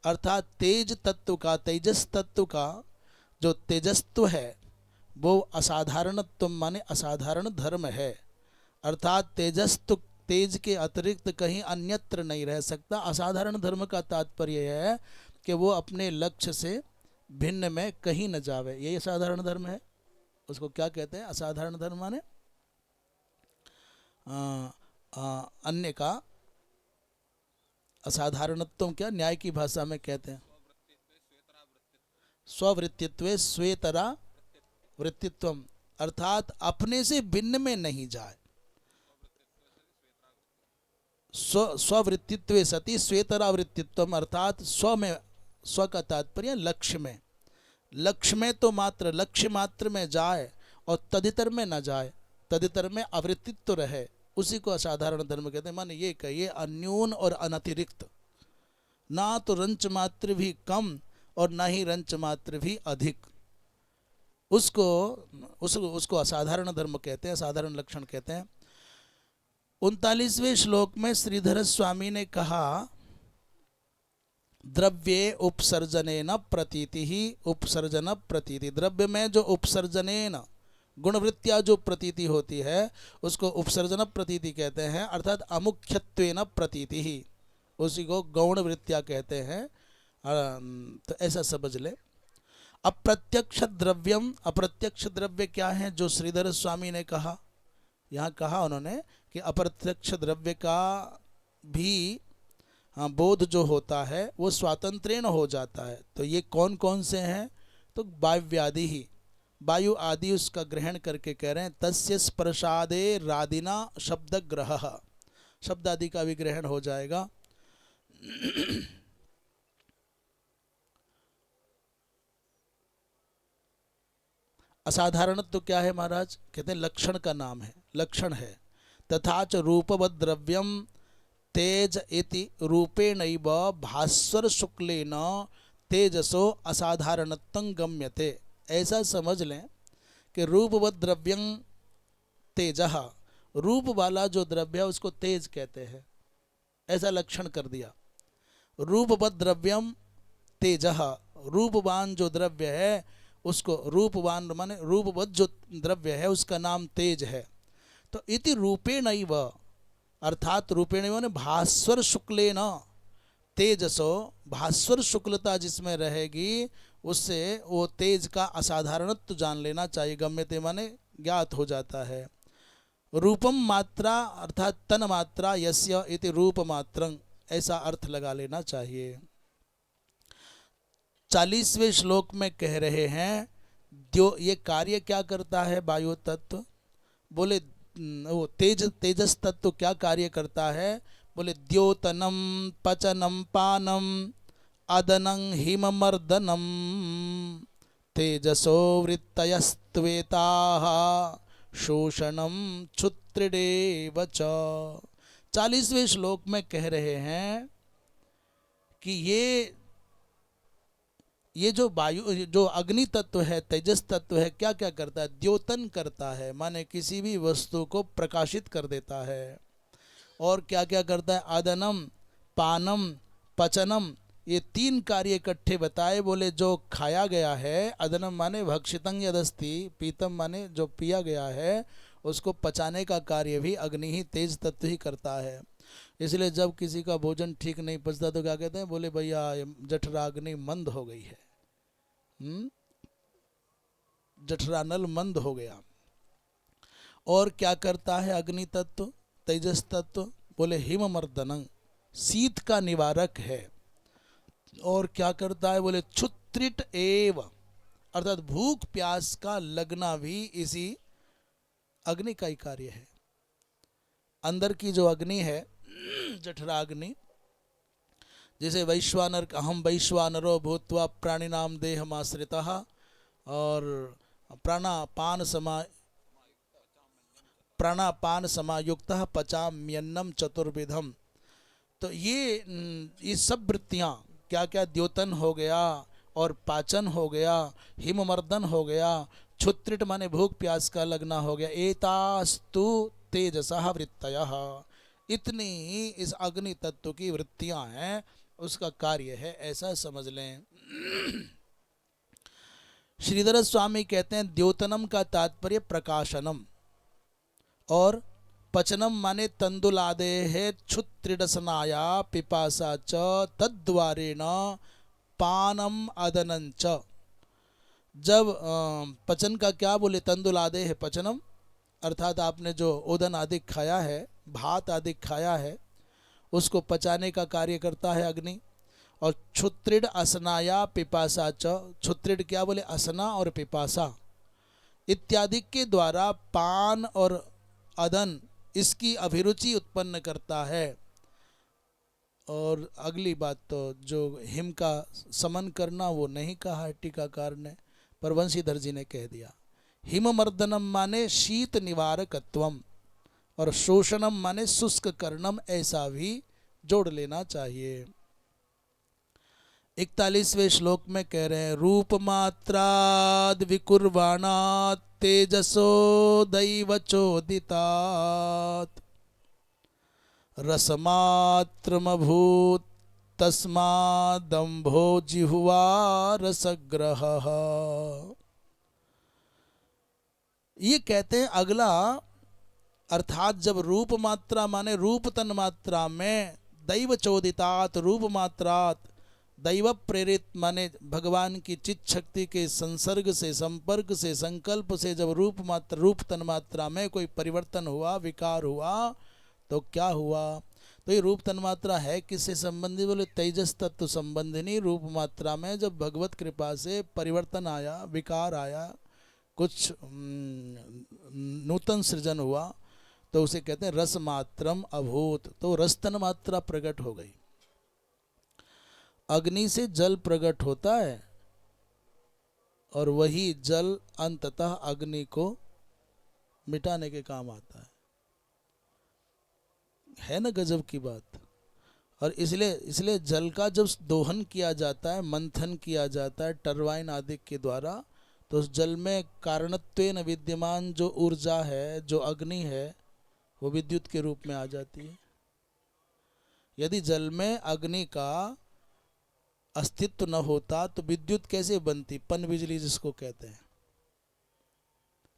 अर्थात तेज तत्व का, तेजस तत्व का जो तेजस्व है वो असाधारणत्व माने असाधारण धर्म है, अर्थात तेजस्व तेज के अतिरिक्त कहीं अन्यत्र नहीं रह सकता। असाधारण धर्म का तात्पर्य है कि वो अपने लक्ष्य से भिन्न में कहीं न जावे, यही असाधारण धर्म है। उसको क्या कहते हैं? असाधारण धर्म माने अन्य का असाधारणत्व क्या न्याय की भाषा में कहते हैं? स्ववृत्तित्वे स्वेतरा वृत्तित्वम, अर्थात अपने से भिन्न में नहीं जाए। स्ववृत्तित्वे सति स्वेतरा वृत्तित्वम, अर्थात स्व में, स्व का तात्पर्य लक्ष्य में, लक्ष्य में तो मात्र लक्ष्य मात्र में जाए और तदितर में न जाए, तदितर में अवृत्तित्व रहे, उसी को असाधारण धर्म कहते हैं। माने ये कहिए अन्यून और अनतिरिक्त, ना तो रंच मात्र भी कम और ना ही रंच मात्र भी अधिक, उसको असाधारण धर्म कहते हैं, साधारण लक्षण कहते हैं। 39वें श्लोक में श्रीधर स्वामी ने कहा द्रव्ये उपसर्जनेन प्रतीति ही उपसर्जन प्रतीति, द्रव्य में जो उपसर्जनेन गुणवृत्तियां जो प्रतीति होती है उसको उपसर्जन प्रतीति कहते हैं, अर्थात अमुख्यत्वेन प्रतीति ही, उसी को गौण वृत्तियां कहते हैं। तो ऐसा समझ ले। अप्रत्यक्ष द्रव्यम, अप्रत्यक्ष द्रव्य क्या है जो श्रीधर स्वामी ने कहा? यहाँ कहा उन्होंने कि अप्रत्यक्ष द्रव्य का भी बोध जो होता है वो स्वातंत्र्येण हो जाता है। तो ये कौन कौन से हैं? तो वायव्यादि ही, वायु आदि उसका ग्रहण करके कह रहे हैं तस्य स्पर्शादे रादिना शब्द ग्रह, शब्द आदि का भी ग्रहण हो जाएगा। असाधारण तो क्या है महाराज? कहते हैं लक्षण का नाम है, लक्षण है। तथा च रूपवद द्रव्यम तेज इति रूपेणैव भास्वर शुक्लेन तेजसो असाधारणत्वं गम्यते। ऐसा समझ लें कि रूपवद द्रव्यं तेजः, रूप वाला जो द्रव्य है उसको तेज कहते हैं, ऐसा लक्षण कर दिया। रूपवद द्रव्यम तेजः, रूपवान जो द्रव्य है उसको, रूपवान माने रूपवद जो द्रव्य है उसका नाम तेज है। तो इति रूपेणैव अर्थात रूपेणैव ने भास्वर शुक्लेन तेजसो, भास्वर शुक्लता जिसमें रहेगी उससे वो तेज का असाधारणत्व जान लेना चाहिए। गम्यते माने ज्ञात हो जाता है। रूपम मात्रा अर्थात तन मात्रा यस्य इति रूप मात्रं, ऐसा अर्थ लगा लेना चाहिए। 40वें श्लोक में कह रहे हैं जो ये कार्य क्या करता है वायु तत्व? बोले वो तेजस तत्व क्या कार्य करता है? बोले द्योतनम पचनम पानम अदनं हिममर्दनम तेजसो वृत्तयस्त्वेताः शोषणम क्षुत्रिडेव च। 40वें श्लोक में कह रहे हैं कि ये ये जो वायु, जो अग्नि तत्व है, तेजस तत्व है, क्या क्या करता है? द्योतन करता है, माने किसी भी वस्तु को प्रकाशित कर देता है। और क्या क्या करता है? आदनम, पानम, पचनम, ये तीन कार्य इकट्ठे बताए। बोले जो खाया गया है, अदनम माने भक्षितं यदस्ति, पीतम माने जो पिया गया है, उसको पचाने का कार्य भी अग्नि ही, तेज तत्व ही करता है। इसलिए जब किसी का भोजन ठीक नहीं पचता तो क्या कहते हैं? बोले भैया जठराग्नि मंद हो गई है, जठरानल मंद हो गया। और क्या करता है अग्नि तत्व, तेजस तत्व? बोले हिममर्दनं, शीत का निवारक है। और क्या करता है? बोले क्षुत्रिट एव, अर्थात भूख प्यास का लगना भी इसी अग्नि का ही कार्य है। अंदर की जो अग्नि है जठराग्नि, जैसे वैश्वानर, अहम वैश्वानरो भूत्वा प्राणिनाम देहमाश्रितः, और प्राणापान समायुक्तः पचाम्यन्नम चतुर्विधम। तो ये सब वृत्तियाँ, क्या क्या? द्योतन हो गया, और पाचन हो गया, हिममर्दन हो गया, क्षुत्रिट माने भूख प्यास का लगना हो गया। एतास्तु तेजसः वृत्तयः, इतनी ही इस अग्नि तत्व की वृत्तियां हैं, उसका कार्य है, ऐसा समझ लें। श्रीधर स्वामी कहते हैं द्योतनम का तात्पर्य प्रकाशनम, और पचनम माने तंदुलादे है क्षुत्रिडसनाया पिपासा च तद्वारेण पानम अदनं च। जब पचन का क्या बोले? तंदुलादे है पचनम, अर्थात आपने जो ओदन आदि खाया है, भात आदि खाया है, उसको पचाने का कार्य करता है अग्नि। और क्षुत्रिड असनाया पिपासा च, क्षुत्रिड क्या बोले? असना और पिपासा इत्यादि के द्वारा पान और अदन, इसकी अभिरुचि उत्पन्न करता है। और अगली बात तो जो हिम का समन करना, वो नहीं कहा है टीकाकार ने, पर वंशीधर जी ने कह दिया। हिममर्दनम माने शीत निवारकत्वम, और शोषणम माने शुष्क करणम, ऐसा भी जोड़ लेना चाहिए। 41वें श्लोक में कह रहे हैं रूप मात्राद विकुर्वाणात तेजसो दैवचोदितात रसमात्रमभूत तस्मादंभो जिह्वा रसग्रहः। ये कहते हैं अगला, अर्थात जब रूप मात्रा माने रूप तन मात्रा में, दैव चोदितात रूप मात्रात, दैव प्रेरित माने भगवान की चित शक्ति के संसर्ग से, संपर्क से, संकल्प से जब रूप मात्रा, रूप तन मात्रा में कोई परिवर्तन हुआ, विकार हुआ, तो क्या हुआ? तो ये रूप तन मात्रा है किससे संबंधी? बोले तेजस तत्व संबंधिनी रूप मात्रा में जब भगवत कृपा से परिवर्तन आया, विकार आया, कुछ नूतन सृजन हुआ, तो उसे कहते हैं रस मात्रम अभूत। तो रस तन मात्रा प्रकट हो गई। अग्नि से जल प्रकट होता है, और वही जल अंततः अग्नि को मिटाने के काम आता है ना? गजब की बात। और इसलिए जल का जब दोहन किया जाता है, मंथन किया जाता है टरबाइन आदि के द्वारा, तो उस जल में कारणत्वेन विद्यमान जो ऊर्जा है, जो अग्नि है, वो विद्युत के रूप में आ जाती है। यदि जल में अग्नि का अस्तित्व न होता तो विद्युत कैसे बनती? पन बिजली जिसको कहते हैं।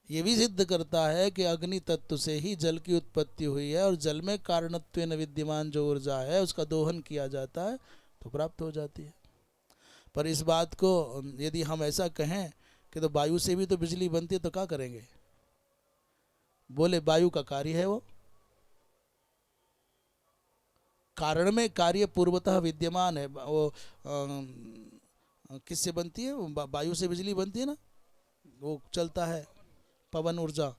ये भी सिद्ध करता है कि अग्नि तत्व से ही जल की उत्पत्ति हुई है, और जल में कारणत्वेन विद्यमान जो ऊर्जा है उसका दोहन किया जाता है तो प्राप्त हो जाती है। पर इस बात को यदि हम ऐसा कहें कि तो वायु से भी तो बिजली बनती है, तो क्या करेंगे? बोले वायु का कार्य है, वो कारण में कार्य पूर्वतः विद्यमान है। वो किससे बनती है? वायु से बिजली बनती है ना, वो चलता है पवन ऊर्जा।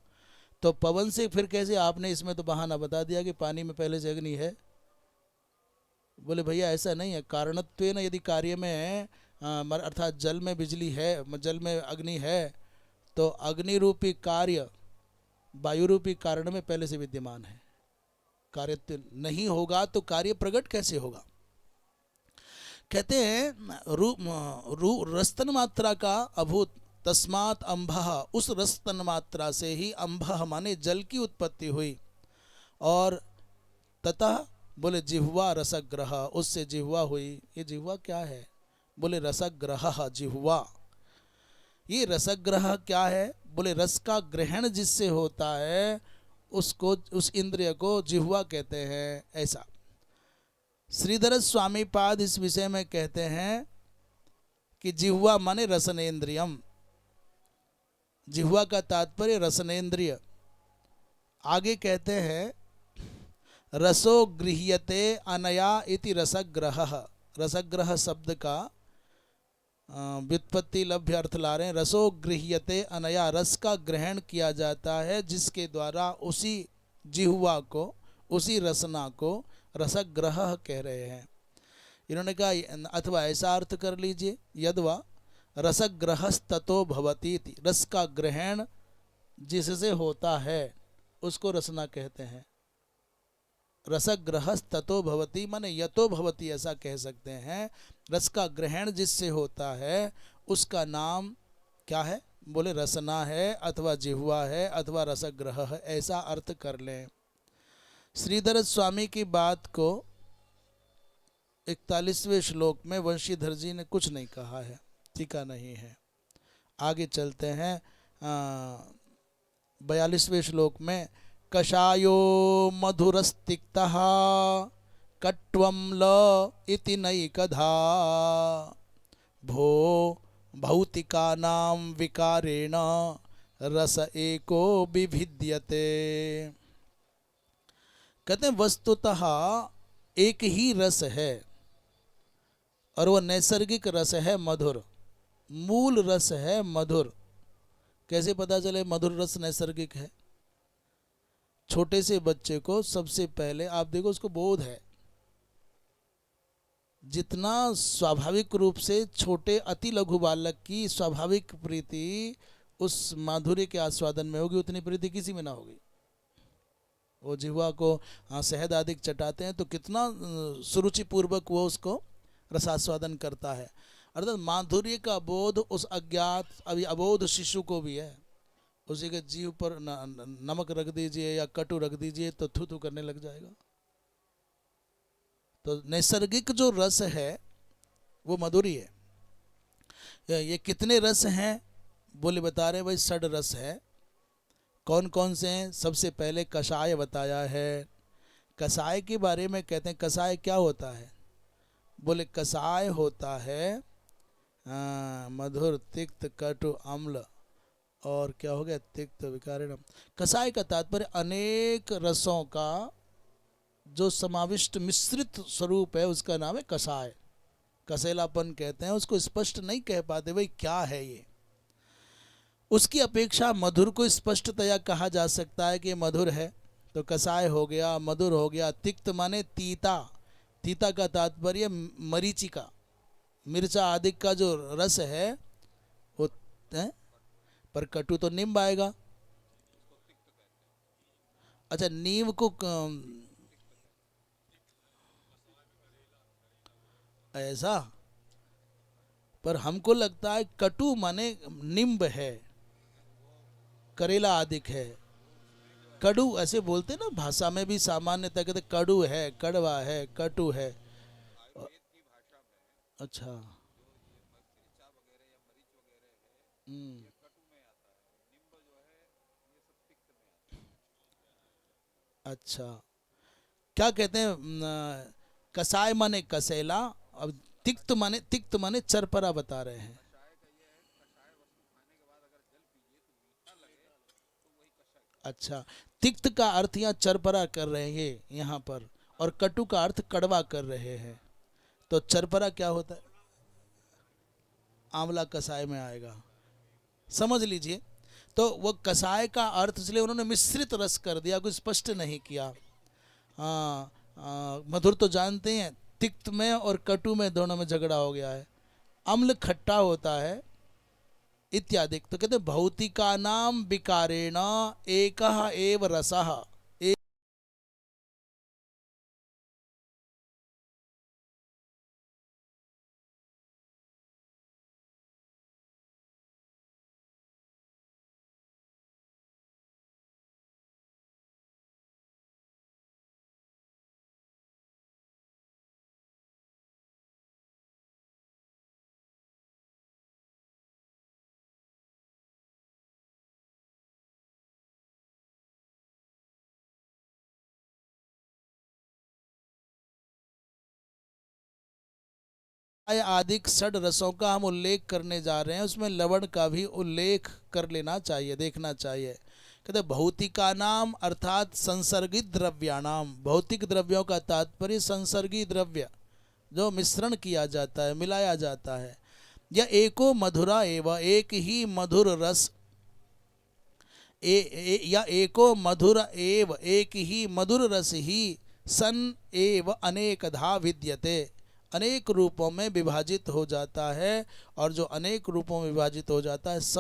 तो पवन से फिर कैसे? आपने इसमें तो बहाना बता दिया कि पानी में पहले से अग्नि है। बोले भैया ऐसा नहीं है, कारणत्वेन यदि कार्य में अर्थात जल में बिजली है, जल में अग्नि है, तो अग्नि रूपी कार्य वायु रूपी कारण में पहले से विद्यमान है। कार्य नहीं होगा तो कार्य प्रकट कैसे होगा? कहते हैं रस्तन मात्रा का अभूत तस्मात अंभः, उस रस्तन मात्रा से ही अंभः माने जल की उत्पत्ति हुई। और ततः बोले जिह्वा रसग्रह, उससे जिह्वा हुई। ये जिह्वा क्या है? बोले रसग्रह जिह्वा। ये रसग्रह क्या है? बोले रस का ग्रहण जिससे होता है उसको, उस इंद्रिय को जिह्वा कहते हैं। ऐसा श्रीधर स्वामी पाद इस विषय में कहते हैं कि जिह्वा माने रसनेन्द्रियम। जिह्वा का तात्पर्य रसनेन्द्रिय। आगे कहते हैं रसो गृह्यते अनया इति रसग्रह। रसग्रह शब्द का व्युत्पत्ति लभ्य अर्थ ला रहे हैं। रसो गृह्यते अनया, रस का ग्रहण किया जाता है जिसके द्वारा उसी जिह्वा को, उसी रसना को रसग्रह कह रहे हैं। इन्होंने कहा अथवा ऐसा अर्थ कर लीजिए, यद्वा रसग्रहस्ततो भवति, रस का ग्रहण जिससे होता है उसको रसना कहते हैं। रसग्रहस्ततो भवति माने यतो भवति, ऐसा कह सकते हैं। रस का ग्रहण जिससे होता है उसका नाम क्या है? बोले रसना है, अथवा जिह्वा है, अथवा रसग्रह है, ऐसा अर्थ कर लें। श्रीधर स्वामी की बात को 41वें श्लोक में वंशीधर जी ने कुछ नहीं कहा है, टीका नहीं है। आगे चलते हैं 42वें श्लोक में, कषायो मधुरस्तिक्तः कट्वं ल इति नैकधा भो भौतिकानां विकारेण रस एको विभिद्यते। कहते हैं वस्तुतः एक ही रस है और वह नैसर्गिक रस है मधुर। मूल रस है मधुर। कैसे पता चले मधुर रस नैसर्गिक है? छोटे से बच्चे को सबसे पहले आप देखो उसको बोध है। जितना स्वाभाविक रूप से छोटे अति लघु बालक की स्वाभाविक प्रीति उस माधुर्य के आस्वादन में होगी, उतनी प्रीति किसी में ना होगी। वो जिह्वा को शहद आदि चटाते हैं तो कितना सुरुचिपूर्वक वो उसको रसास्वादन करता है। अर्थात माधुर्य का बोध उस अज्ञात अभी अबोध शिशु को भी है। उसी के जीव पर नमक रख दीजिए या कटु रख दीजिए तो थू थू करने लग जाएगा। तो नैसर्गिक जो रस है वो मधुर्य है। ये कितने रस हैं? बोले बता रहे भाई 6 रस है। कौन कौन से हैं? सबसे पहले कषाय बताया है। कषाय के बारे में कहते हैं कषाय क्या होता है? बोले कषाय होता है मधुर तिक्त कटु अम्ल और क्या हो गया तिक्त विकारिणम। कषाय का तात्पर्य अनेक रसों का जो समाविष्ट मिश्रित स्वरूप है उसका नाम है कषाय। कसेलापन कहते हैं उसको, स्पष्ट नहीं कह पाते भाई क्या है ये। उसकी अपेक्षा मधुर को स्पष्टतया कहा जा सकता है कि मधुर है, तो कषाय हो गया, मधुर हो गया। तिक्त माने तीता। तीता का तात्पर्य मरीचिका, मिर्चा आदि का जो रस है वो है? पर कटु तो नींब आएगा। अच्छा, नींब को ऐसा, पर हमको लगता है कटु माने नींब है, करेला आदि है। कड़ू ऐसे बोलते ना भाषा में भी सामान्यतः कहते कड़ू है, कड़वा है, कटु है। अच्छा अच्छा, क्या कहते हैं कसाय माने कसेला, अब तिक्त माने चरपरा बता रहे हैं। अच्छा, तिक्त का अर्थ यहाँ चरपरा कर रहे हैं यहाँ पर, और कटु का अर्थ कड़वा कर रहे हैं। तो चरपरा क्या होता है? आंवला कसाय में आएगा, समझ लीजिए। तो वो कसाय का अर्थ इसलिए उन्होंने मिश्रित रस कर दिया, कुछ स्पष्ट नहीं किया। मधुर तो जानते हैं, तिक्त में और कटु में दोनों में झगड़ा हो गया है। अम्ल खट्टा होता है इत्यादि। तो कहते भौतिका नाम विकारेण एकः एव रसः आदि षड रसों का हम उल्लेख करने जा रहे हैं, उसमें लवण का भी उल्लेख कर लेना चाहिए, देखना चाहिए। कहते भौतिका नाम अर्थात संसर्गित द्रव्याणाम, भौतिक द्रव्यों का तात्पर्य संसर्गी द्रव्य जो मिश्रण किया जाता है, मिलाया जाता है। या एको मधुरा एवं, एक ही मधुर रस, या एको मधुर एव, एक ही मधुर रस ही सन एव अनेकधा विद्यते, अनेक रूपों में विभाजित हो जाता है। और जो अनेक रूपों में विभाजित हो जाता है स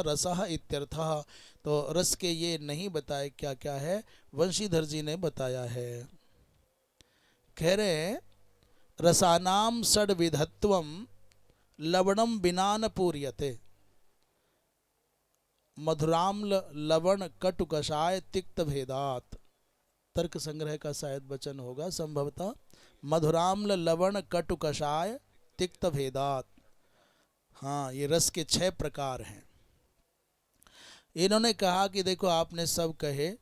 रसः इत्यर्थः। तो रस के ये नहीं बताए क्या क्या है, वंशीधर जी ने बताया है। कह रहे रसानाम षड विधत्वम लवणम बिना न पूर्यते, मधुराम्ल लवण कटु कषाय तिक्त भेदात। तर्क संग्रह का शायद वचन होगा संभवतः, मधुराम्ल लवण कटु कषाय तिक्त भेदात। हाँ, ये रस के 6 प्रकार हैं। इन्होंने कहा कि देखो आपने सब कहे,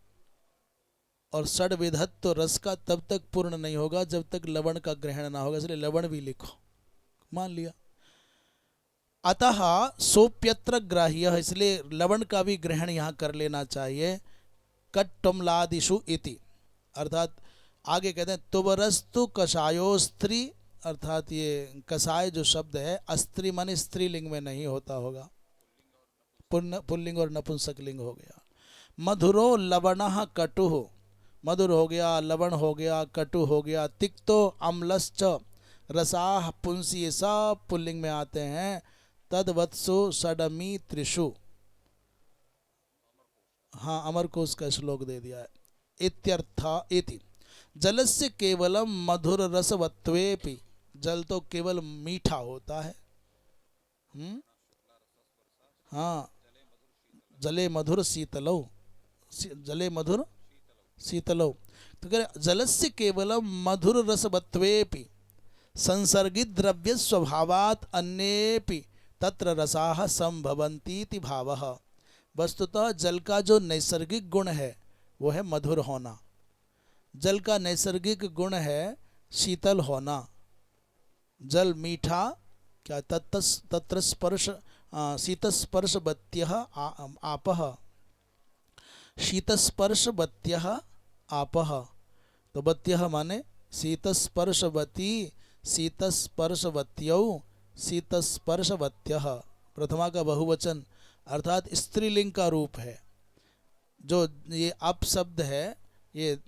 और षड विधत तो रस का तब तक पूर्ण नहीं होगा जब तक लवण का ग्रहण ना होगा, इसलिए लवण भी लिखो, मान लिया। अतः सोप्यत्र ग्राह्य, इसलिए लवण का भी ग्रहण यहाँ कर लेना चाहिए। कट्टमलादिषु इति, अर्थात आगे कहते हैं तुबरस्तु कषायो स्त्री, अर्थात ये कषाय जो शब्द है अस्त्री मन स्त्रीलिंग में नहीं होता होगा, पुल्लिंग और नपुंसकलिंग हो गया। मधुरो लवणः कटुः, मधुर हो गया, लवण हो गया, कटु हो गया। तिक्तो अम्लश्च रसाः पुंसी, ये सब पुल्लिंग में आते हैं। तद्वत्सु षडमी त्रिषु, हाँ अमरकोश का श्लोक दे दिया है। इत्यर्थ इति जलस्य केवलम मधुर रसवत्वेपि, जल तो केवल मीठा होता है। हाँ, जले मधुर शीतलो, जले मधुर शीतलो। तो कह जलस्य केवलम मधुर रसवत्वेपि संसर्गित द्रव्य स्वभावात् अन्येपि तत्र रसाः संभवन्तीति भावः। वस्तुतः जल का जो नैसर्गिक गुण है वो है मधुर होना, जल का नैसर्गिक गुण है शीतल होना। जल मीठा क्या, तत्र स्पर्श शीतस्पर्शवत्यः आपः, शीतस्पर्शवत्यः आपः। तो बत्यः माने शीतस्पर्शवती, शीतस्पर्शवत्यौ, शीतस्पर्शवत्यः, प्रथमा का बहुवचन अर्थात स्त्रीलिंग का रूप है। जो ये अप शब्द है ये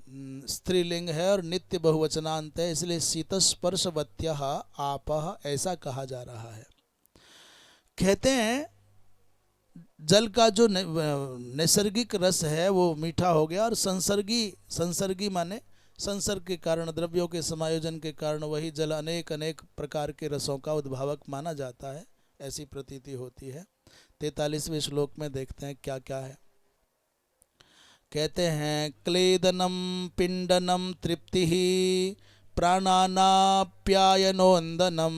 स्त्रीलिंग है और नित्य बहुवचनांत है, इसलिए शीतस्पर्शवत्यः आपः ऐसा कहा जा रहा है। कहते हैं जल का जो नैसर्गिक रस है वो मीठा हो गया, और संसर्गी माने संसर्ग के कारण, द्रव्यों के समायोजन के कारण वही जल अनेक अनेक प्रकार के रसों का उद्भावक माना जाता है, ऐसी प्रतीति होती है। 43वें श्लोक में देखते हैं क्या क्या है। कहते हैं क्लेदनम पिंडनम तृप्ति प्राणानाप्यायनोन्दनम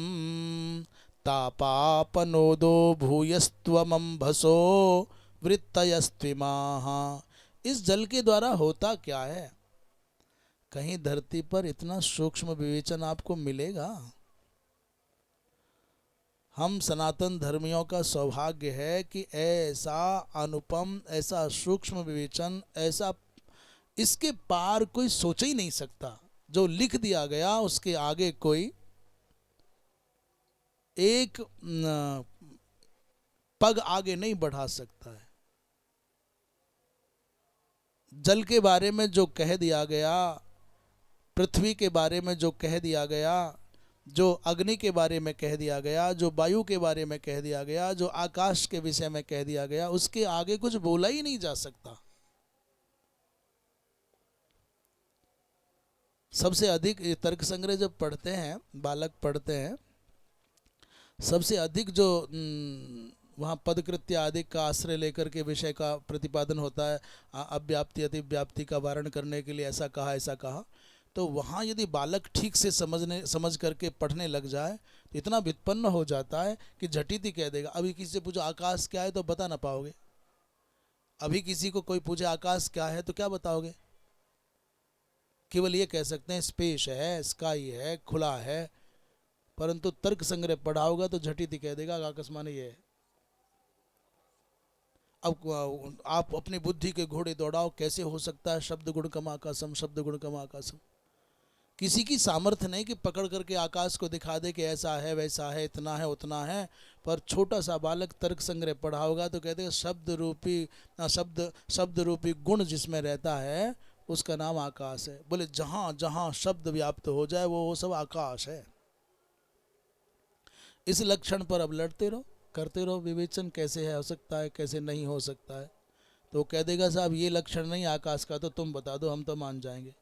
तापापनोदो भूयस्त्वमंभसो वृत्तयस्त्विमाः। इस जल के द्वारा होता क्या है? कहीं धरती पर इतना सूक्ष्म विवेचन आपको मिलेगा? हम सनातन धर्मियों का सौभाग्य है कि ऐसा अनुपम, ऐसा सूक्ष्म विवेचन, ऐसा इसके पार कोई सोच ही नहीं सकता। जो लिख दिया गया उसके आगे कोई एक पग आगे नहीं बढ़ा सकता है। जल के बारे में जो कह दिया गया, पृथ्वी के बारे में जो कह दिया गया, जो अग्नि के बारे में कह दिया गया, जो वायु के बारे में कह दिया गया, जो आकाश के विषय में कह दिया गया, उसके आगे कुछ बोला ही नहीं जा सकता। सबसे अधिक तर्क संग्रह जब पढ़ते हैं, बालक पढ़ते हैं, सबसे अधिक जो वहाँ पदकृत्य आदि का आश्रय लेकर के विषय का प्रतिपादन होता है, अव्याप्ति अतिव्याप्ति का वारण करने के लिए ऐसा कहा ऐसा कहा, तो वहाँ यदि बालक ठीक से समझ करके पढ़ने लग जाए तो इतना व्युत्पन्न हो जाता है कि झटित ही कह देगा। अभी किसी से पूछो आकाश क्या है तो बता ना पाओगे। अभी किसी को कोई पूछे आकाश क्या है तो क्या बताओगे? केवल ये कह सकते हैं स्पेस है, स्काई है, खुला है, परंतु तर्क संग्रह पढ़ा होगा तो झटिति कह देगा आकाश माने ये है। अब आप अपनी बुद्धि के घोड़े दौड़ाओ, कैसे हो सकता है शब्द गुण कम आकाशम, शब्द गुण कम आकाशम। किसी की सामर्थ्य नहीं कि पकड़ करके आकाश को दिखा दे कि ऐसा है वैसा है, इतना है उतना है। पर छोटा सा बालक तर्क संग्रह पढ़ा होगा तो कहते हैं शब्द रूपी गुण जिसमें रहता है उसका नाम आकाश है। बोले जहाँ जहाँ शब्द व्याप्त हो जाए वो सब आकाश है। इस लक्षण पर अब लड़ते रहो, करते रहो विवेचन, कैसे है हो सकता है, कैसे नहीं हो सकता है। तो कह देगा साहब ये लक्षण नहीं आकाश का, तो तुम बता दो, हम तो मान जाएंगे।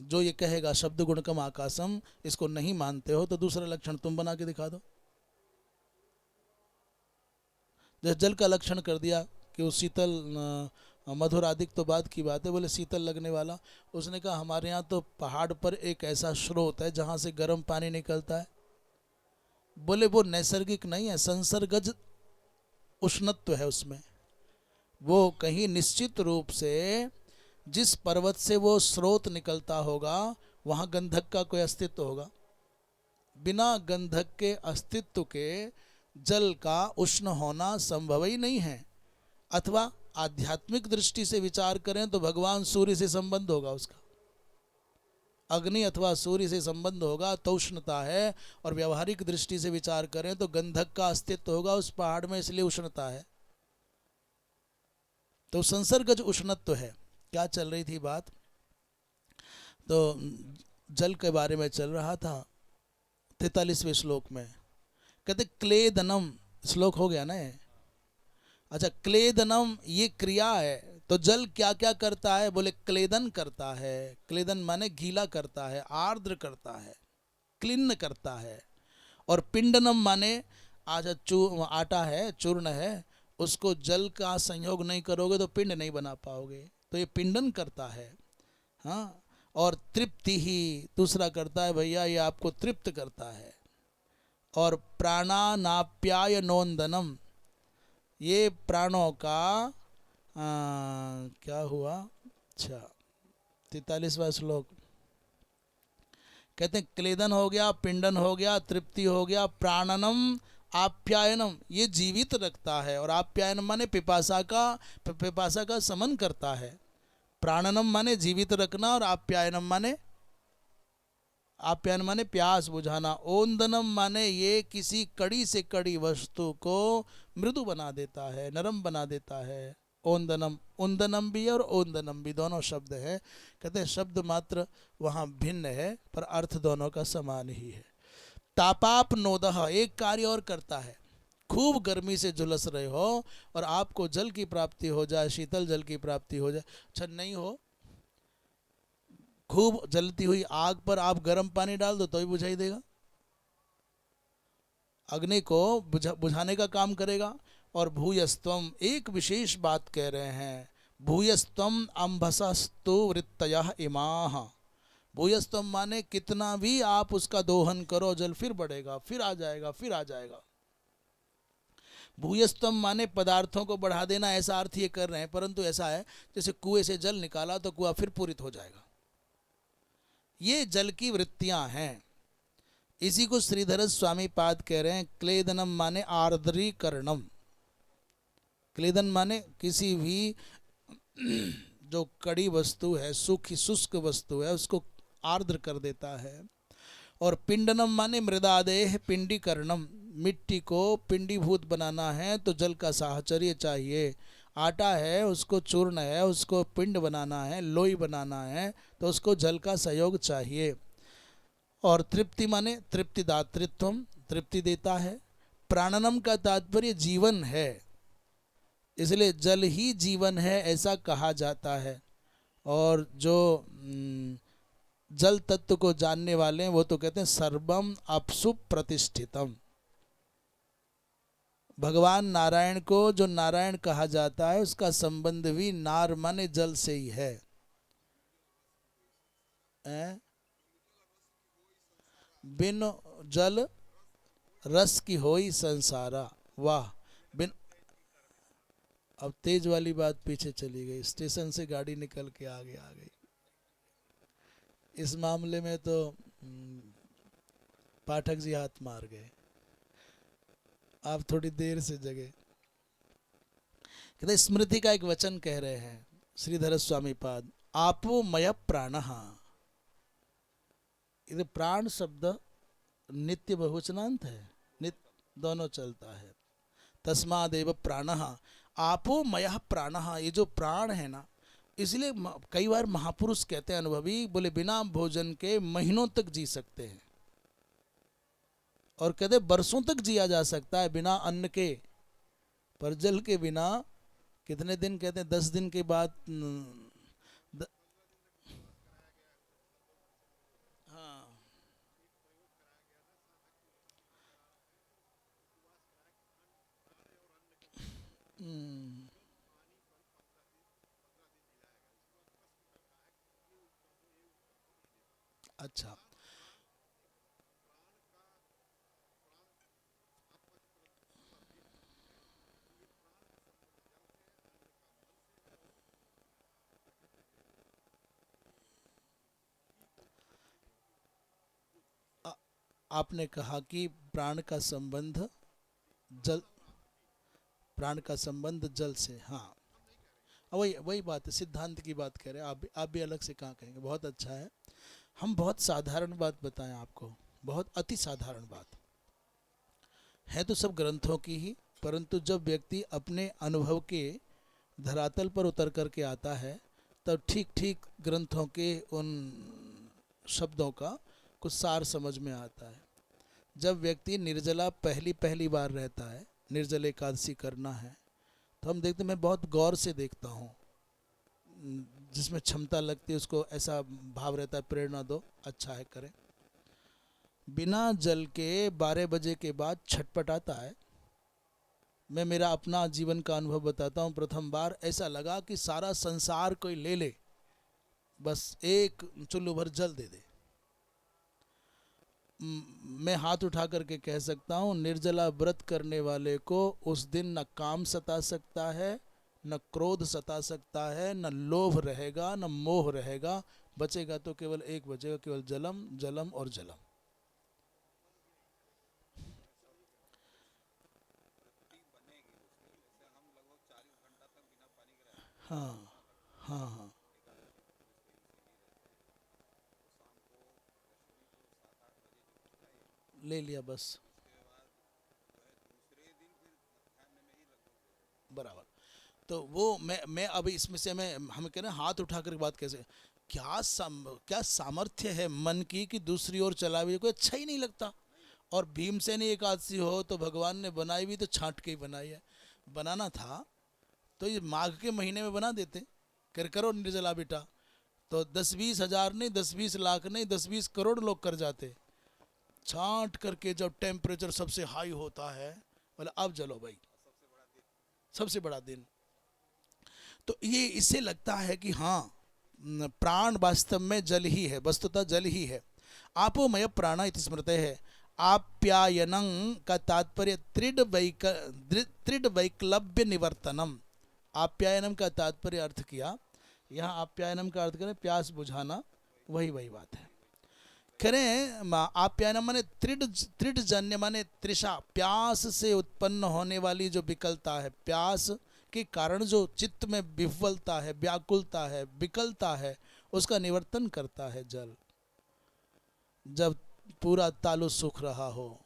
जो ये कहेगा शब्द गुण कम आकाशम, इसको नहीं मानते हो तो दूसरा लक्षण तुम बना के दिखा दो। जैसे जल का लक्षण कर दिया कि वो शीतल मधुर आदि तो बात की बात है, बोले शीतल लगने वाला। उसने कहा हमारे यहाँ तो पहाड़ पर एक ऐसा स्रोत है जहाँ से गर्म पानी निकलता है। बोले वो नैसर्गिक नहीं है, संसर्गज उष्णत्व है उसमें। वो कहीं निश्चित रूप से जिस पर्वत से वो स्रोत निकलता होगा वहाँ गंधक का कोई अस्तित्व होगा। बिना गंधक के अस्तित्व के जल का उष्ण होना संभव ही नहीं है। अथवा आध्यात्मिक दृष्टि से विचार करें तो भगवान सूर्य से संबंध होगा उसका, अग्नि अथवा सूर्य से संबंध होगा तो उष्णता है। और व्यवहारिक दृष्टि से विचार करें तो गंधक का अस्तित्व होगा उस पहाड़ में, इसलिए उष्णता है। तो संसर्गज उष्णत्व है। क्या चल रही थी बात, तो जल के बारे में चल रहा था। 43वें श्लोक में कहते क्लेदनम, श्लोक हो गया ना। अच्छा, क्लेदनम ये क्रिया है, तो जल क्या क्या करता है, बोले क्लेदन करता है। क्लेदन माने गीला करता है, आर्द्र करता है, क्लिन्न करता है। और पिंडनम माने आटा है, चूर्ण है, उसको जल का संयोग नहीं करोगे तो पिंड नहीं बना पाओगे, तो ये पिंडन करता है। हाँ, और तृप्ति ही दूसरा करता है भैया, ये आपको तृप्त करता है। और प्राणानाप्याय नोंदनम, ये प्राणों का क्या हुआ। अच्छा, 43वां श्लोक कहते हैं क्लेदन हो गया, पिंडन हो गया, तृप्ति हो गया, प्राणनम आप्यायनम ये जीवित रखता है। और आप्यायन माने पिपासा का समन करता है। प्राणनम माने जीवित रखना और आप्यायन माने प्यास बुझाना। ओंदनम माने ये किसी कड़ी से कड़ी वस्तु को मृदु बना देता है, नरम बना देता है। ओंदनम, उंदनम भी है और ओंदनम भी, दोनों शब्द है। कहते हैं शब्द मात्र वहाँ भिन्न है पर अर्थ दोनों का समान ही है। तापाप नोदह, एक कार्य और करता है। खूब गर्मी से झुलस रहे हो और आपको जल की प्राप्ति हो जाए, शीतल जल की प्राप्ति हो जाए, अच्छा नहीं हो, खूब जलती हुई आग पर आप गर्म पानी डाल दो तो भी बुझाई देगा, अग्नि को बुझाने का काम करेगा। और भूयस्तम, एक विशेष बात कह रहे हैं, भूयस्तम अंभसस्तु वृत्तयः इमाः। भूयस्तम माने कितना भी आप उसका दोहन करो जल फिर बढ़ेगा, फिर आ जाएगा, फिर आ जाएगा। भूयस्तम माने पदार्थों को बढ़ा देना, ऐसा अर्थ ये कर रहे हैं। परंतु ऐसा है जैसे कुएं से जल निकाला तो कुआं फिर पूरित हो जाएगा। ये जल की वृत्तियां हैं। इसी को श्रीधर स्वामी पाद कह रहे हैं क्लेदनम माने आर्द्रीकरणम। क्लेदन माने किसी भी जो कड़ी वस्तु है, सूखी शुष्क वस्तु है, उसको आर्द्र कर देता है। और पिंडनम माने मृदादेह पिंडीकरणम, मिट्टी को पिंडीभूत बनाना है तो जल का साहचर्य चाहिए। आटा है उसको चूर्ण है, उसको पिंड बनाना है, लोई बनाना है तो उसको जल का सहयोग चाहिए। और तृप्ति माने तृप्तिदातृत्व, तृप्ति देता है। प्राणनम का तात्पर्य जीवन है, इसलिए जल ही जीवन है ऐसा कहा जाता है। और जो जल तत्व को जानने वाले हैं वो तो कहते हैं सर्वम अपसु प्रतिष्ठितम। भगवान नारायण को जो नारायण कहा जाता है उसका संबंध भी नार माने जल से ही है। बिन जल रस की होई संसारा, वाह। बिन, अब तेज वाली बात पीछे चली गई, स्टेशन से गाड़ी निकल के आगे आ गई। इस मामले में तो हम्म, पाठक जी हाथ मार गए, आप थोड़ी देर से जगे। कहते स्मृति का एक वचन कह रहे हैं श्रीधर स्वामी पाद, आपो मय प्राणः। ये प्राण शब्द नित्य बहुवचनांत है, नित्य दोनों चलता है। तस्मादेव प्राणः, आपो मयः प्राणः, ये जो प्राण है ना, इसलिए कई बार महापुरुष कहते हैं, अनुभवी बोले बिना भोजन के महीनों तक जी सकते हैं, और कहते बरसों तक जिया जा सकता है बिना अन्न के, पर जल के बिना कितने दिन, कहते हैं 10 दिन के बाद द, हाँ, हम्म, अच्छा। आ, आपने कहा कि प्राण का संबंध जल, प्राण का संबंध जल से, हाँ, वही वही बात है, सिद्धांत की बात कह रहे हैं आप भी अलग से कहाँ कहेंगे, बहुत अच्छा है। हम बहुत साधारण बात बताएं आपको, बहुत अति साधारण बात है, तो सब ग्रंथों की ही, परंतु जब व्यक्ति अपने अनुभव के धरातल पर उतर करके आता है, तब ठीक ठीक ग्रंथों के उन शब्दों का कुछ सार समझ में आता है। जब व्यक्ति निर्जला पहली पहली बार रहता है, निर्जल एकादशी करना है, तो हम देखते, मैं बहुत गौर से देखता हूँ, जिसमें क्षमता लगती है उसको ऐसा भाव रहता है प्रेरणा दो, अच्छा है करें। बिना जल के 12 बजे के बाद छटपटाता है। मैं मेरा अपना जीवन का अनुभव बताता हूँ, प्रथम बार ऐसा लगा कि सारा संसार कोई ले ले, बस एक चुल्लू भर जल दे दे। मैं हाथ उठा करके कह सकता हूँ, निर्जला व्रत करने वाले को उस दिन न काम सता सकता है, न क्रोध सता सकता है, न लोभ रहेगा, न मोह रहेगा, बचेगा तो केवल एक बचेगा, केवल जलम जलम और जलम। हाँ हाँ हाँ, ले लिया बस, बराबर। तो वो मैं अभी इसमें से मैं, हम कह रहे हैं हाथ उठा कर बात कैसे, क्या सामर्थ्य है मन की कि दूसरी ओर चला हुई, कोई अच्छा ही नहीं लगता। और भीमसेनी एकादशी हो तो भगवान ने बनाई भी तो छांट के ही बनाई है, बनाना था तो ये माघ के महीने में बना देते, कर करो निर्जला बेटा, तो 10-20 हज़ार नहीं, 10-20 लाख नहीं, 10-20 करोड़ लोग कर जाते। छांट करके जब टेम्परेचर सबसे हाई होता है, बोले अब चलो भाई, सबसे बड़ा दिन। तो ये इससे लगता है कि हाँ, प्राण वास्तव में जल ही है, वस्तुतः जल ही है। आपोमय प्राण इति स्मृते है। आप्यायनं का तात्पर्य त्रिड वैक्लव्य निवर्तनम। आप्यायनम का तात्पर्य अर्थ किया, यहाँ आप्यायनम का अर्थ करें प्यास बुझाना, वही वही बात है। करें आप्यायनम माने त्रिड, त्रिड जन्य माने तृषा, प्यास से उत्पन्न होने वाली जो विकलता है, प्यास के कारण जो चित्त में विह्वलता है, व्याकुलता है, विकलता है, उसका निवर्तन करता है जल। जब पूरा तालु सूख रहा हो,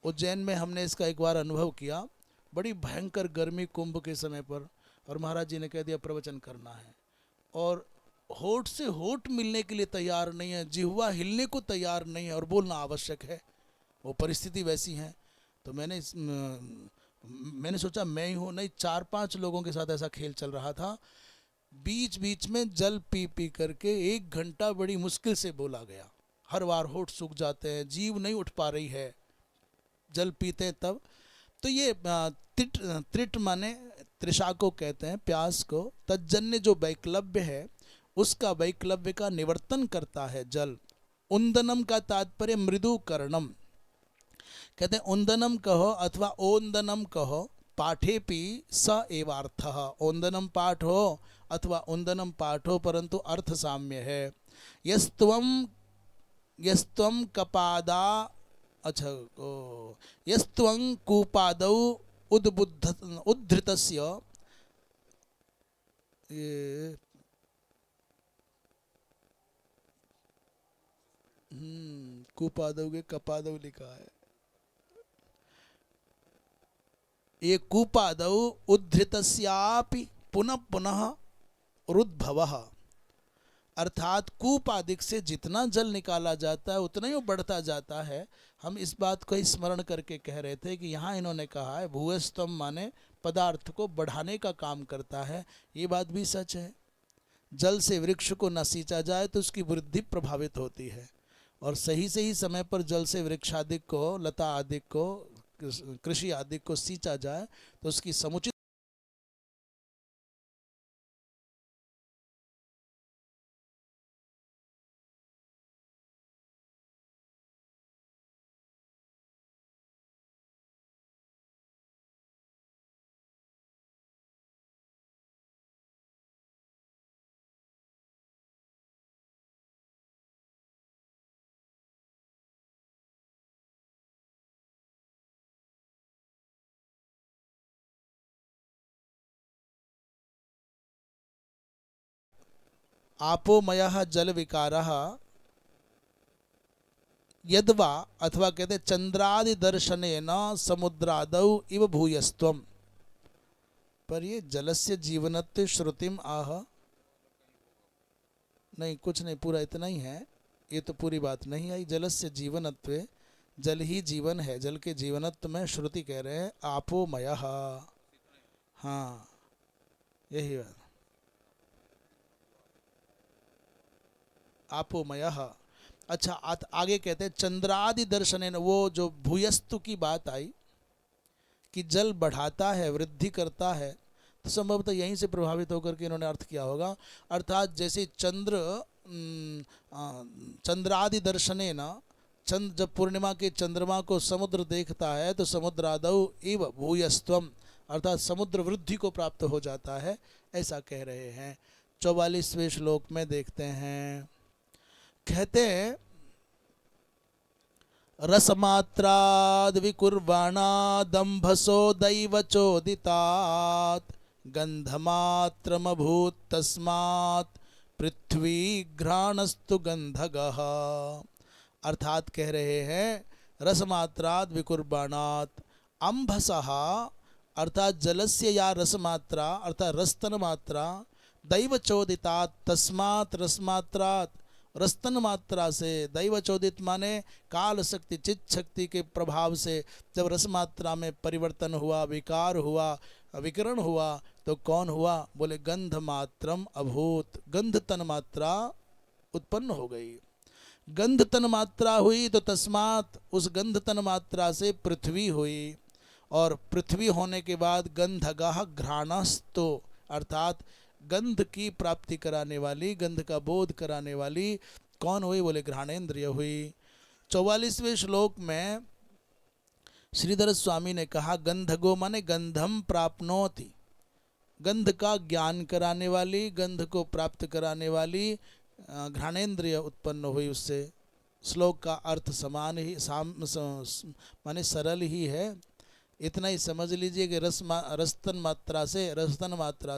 उज्जैन में हमने इसका एक बार अनुभव किया, बड़ी भयंकर गर्मी कुंभ के समय पर, और महाराज जी ने कह दिया प्रवचन करना है, और होठ से होठ मिलने के लिए तैयार नहीं है, जिह्वा हिलने को तैयार नहीं है, और बोलना आवश्यक है, वो परिस्थिति वैसी है। तो मैंने सोचा मैं ही हूँ नहीं, 4-5 लोगों के साथ ऐसा खेल चल रहा था। बीच बीच में जल पी पी करके 1 घंटा बड़ी मुश्किल से बोला गया, हर बार होठ सूख जाते हैं, जीव नहीं उठ पा रही है, जल पीते हैं तब। तो ये त्रिट, त्रिट माने तृषा को कहते हैं, प्यास को, तज्जन्य जो वैक्लव्य है उसका वैक्लव्य का निवर्तन करता है जल। उन्दनम का तात्पर्य मृदुकरणम, कहते हैं उन्दनम कहो अथवा ओंदनम कहो, पाठेपि स एवार्थ। ओंदनम पाठ हो अथवा उन्दनम पाठ हो, परंतु अर्थ साम्य है। यस्तवम यस्त्वं कपादा, अच्छा ओ, यस्त्वं कूपादौ उद्धृतस्य, ये कूपादौ के कपादौ लिखा है, ये कूपादौ उद्धृतस्यापि पुनः पुनः रुद्भवः, अर्थात कूप आदि से जितना जल निकाला जाता है उतना ही वो बढ़ता जाता है। हम इस बात को ही स्मरण करके कह रहे थे कि यहाँ इन्होंने कहा है भूयस्तम माने पदार्थ को बढ़ाने का काम करता है। ये बात भी सच है। जल से वृक्ष को न सींचा जाए तो उसकी वृद्धि प्रभावित होती है, और सही समय पर जल से वृक्ष आदि को, लता आदि को, कृषि आदि को सींचा जाए तो उसकी समुचित आपोमयः जल विकारः यद्वा, अथवा कहते चंद्रादि दर्शनेन समुद्रादौ इव भूयस्त्वम। पर ये जलस्य जीवनत्व श्रुतिम आह, नहीं कुछ नहीं, पूरा इतना ही है, ये तो पूरी बात नहीं आई। जलस्य जीवनत्व, जल ही जीवन है, जल के जीवनत्व में श्रुति कह रहे हैं आपोमयः। हाँ यही बात, आपोमयः। अच्छा आगे कहते हैं चंद्रादि दर्शनेन, वो जो भूयस्तु की बात आई कि जल बढ़ाता है, वृद्धि करता है, तो संभवतः यहीं से प्रभावित होकर के इन्होंने अर्थ किया होगा। अर्थात जैसे चंद्रादि दर्शनेन, चंद्र जब पूर्णिमा के चंद्रमा को समुद्र देखता है तो समुद्रादौ इव भूयस्त्वम, अर्थात समुद्र वृद्धि को प्राप्त हो जाता है, ऐसा कह रहे हैं। 44वें श्लोक में देखते हैं, कहते हैं रसमात्राद विकुर्वाणा दंभसो दैव चोदितात् गंधमात्रमभूत तस्मात् पृथ्वी घ्राणस्तु गंधगः। अर्थात कह रहे हैं रसमात्राद विकुर्बाणात अंभसः, अर्थात जलस्य या रसमात्रा अर्थात रस्तन मात्रा, दैव चोदितात् तस्मात् रसमात्रात, रस्तन मात्रा से, दैव चोदित माने काल शक्ति चित शक्ति के प्रभाव से जब रस मात्रा में परिवर्तन हुआ, विकार हुआ, विकरण हुआ, तो कौन हुआ? बोले गंध मात्रम अभूत, गंध तन मात्रा उत्पन्न हो गई। गंध तन मात्रा हुई तो तस्मात, उस गंध तन मात्रा से पृथ्वी हुई, और पृथ्वी होने के बाद गंधगः घ्राणस्तो, अर्थात गंध की प्राप्ति कराने वाली, गंध का बोध कराने वाली कौन हुई? बोले घ्राणेन्द्रिय हुई। 44वें श्लोक में श्रीधर स्वामी ने कहा गंधगो माने गंधम प्राप्नोति, गंध का ज्ञान कराने वाली, गंध को प्राप्त कराने वाली घ्राणेन्द्रिय उत्पन्न हुई उससे। श्लोक का अर्थ समान ही माने सरल ही है। इतना ही समझ लीजिए कि रस्तन मात्रा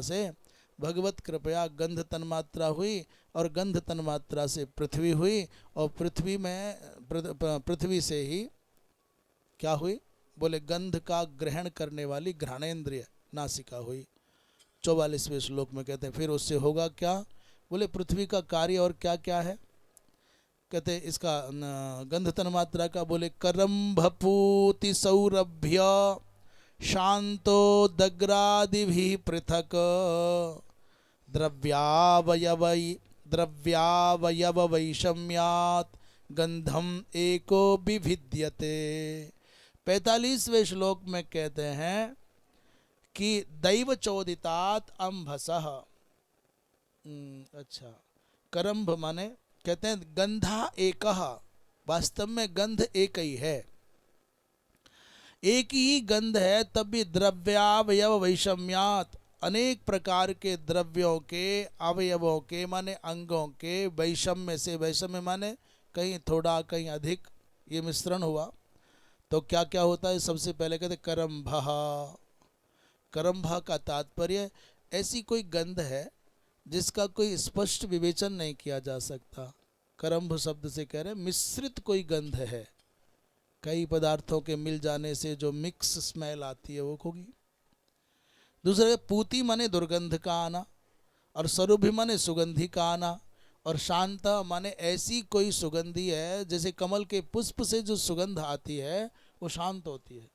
से भगवत कृपया गंध तन मात्रा हुई, और गंध तन मात्रा से पृथ्वी हुई, और पृथ्वी में पृथ्वी से ही क्या हुई? बोले गंध का ग्रहण करने वाली घ्राणेन्द्रिय नासिका हुई। 44वें श्लोक में कहते हैं फिर उससे होगा क्या? बोले पृथ्वी का कार्य और क्या क्या है? कहते इसका गंध तन मात्रा का, बोले करम्भपूति सौरभ्य शांतो दग्रादिभिः पृथक द्रव्यावयव वैषम्यात् गंधम एको विभिद्यते। 45वें श्लोक में कहते हैं कि दैव चोदितात अंभसः, अच्छा करम्भ माने कहते हैं गंधा एकः, वास्तव में गंध एक ही है, एक ही गंध है, तब भी द्रव्यावयव वैषम्यात, अनेक प्रकार के द्रव्यों के, अवयवों के माने अंगों के, वैषम्य से, वैषम्य माने कहीं थोड़ा कहीं अधिक, ये मिश्रण हुआ तो क्या क्या होता है। सबसे पहले कहते करम्भः। करम्भः का तात्पर्य ऐसी कोई गंध है जिसका कोई स्पष्ट विवेचन नहीं किया जा सकता। करम्भ शब्द से कह रहे हैं मिश्रित कोई गंध है, कई पदार्थों के मिल जाने से जो मिक्स स्मेल आती है वो होगी। दूसरे पूति माने दुर्गंध का आना, और स्वरूपी माने सुगंधी का आना, और शांत माने ऐसी कोई सुगंधी है जैसे कमल के पुष्प से जो सुगंध आती है वो शांत होती है।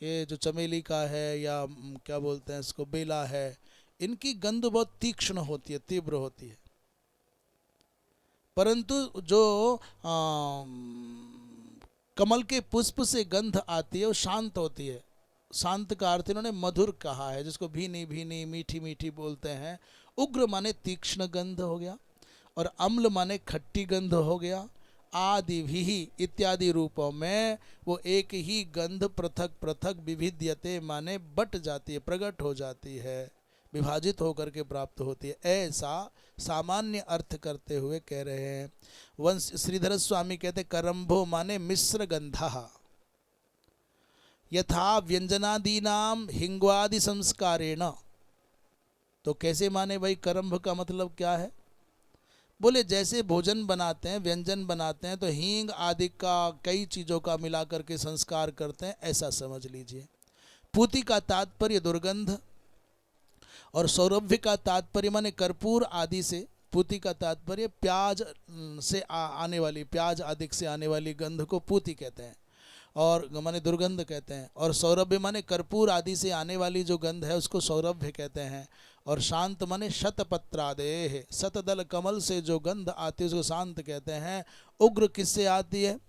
ये जो चमेली का है या क्या बोलते हैं इसको, बेला है, इनकी गंध बहुत तीक्ष्ण होती है, तीव्र होती है। परंतु जो कमल के पुष्प से गंध आती है वो शांत होती है। शांत का अर्थ इन्होंने मधुर कहा है, जिसको भीनी भीनी मीठी मीठी बोलते हैं। उग्र माने तीक्ष्ण गंध हो गया, और अम्ल माने खट्टी गंध हो गया। आदि भी इत्यादि रूपों में वो एक ही गंध पृथक पृथक विभिद्यते माने बट जाती है, प्रकट हो जाती है, विभाजित होकर के प्राप्त होती है, ऐसा सामान्य अर्थ करते हुए कह रहे हैं। वंश श्रीधर स्वामी कहते करम्भो माने मिश्र गंधः यथा व्यंजनादीनाम हिंगवादि संस्कारेण। तो कैसे माने भाई, करम्भ का मतलब क्या है? बोले जैसे भोजन बनाते हैं, व्यंजन बनाते हैं तो हींग आदि का कई चीज़ों का मिला करके संस्कार करते हैं, ऐसा समझ लीजिए। पूति का तात्पर्य दुर्गंध, और सौरभ्य का तात्पर्य माने कर्पूर आदि से। पूति का तात्पर्य प्याज से आने वाली, प्याज आदि से आने वाली गंध को पूति कहते हैं, और माने दुर्गंध कहते हैं। और सौरभ्य माने कर्पूर आदि से आने वाली जो गंध है उसको सौरभ्य कहते हैं। और शांत माने शतपत्रादेह, शतदल कमल से जो गंध आती है उसको शांत कहते हैं। उग्र किससे आती है?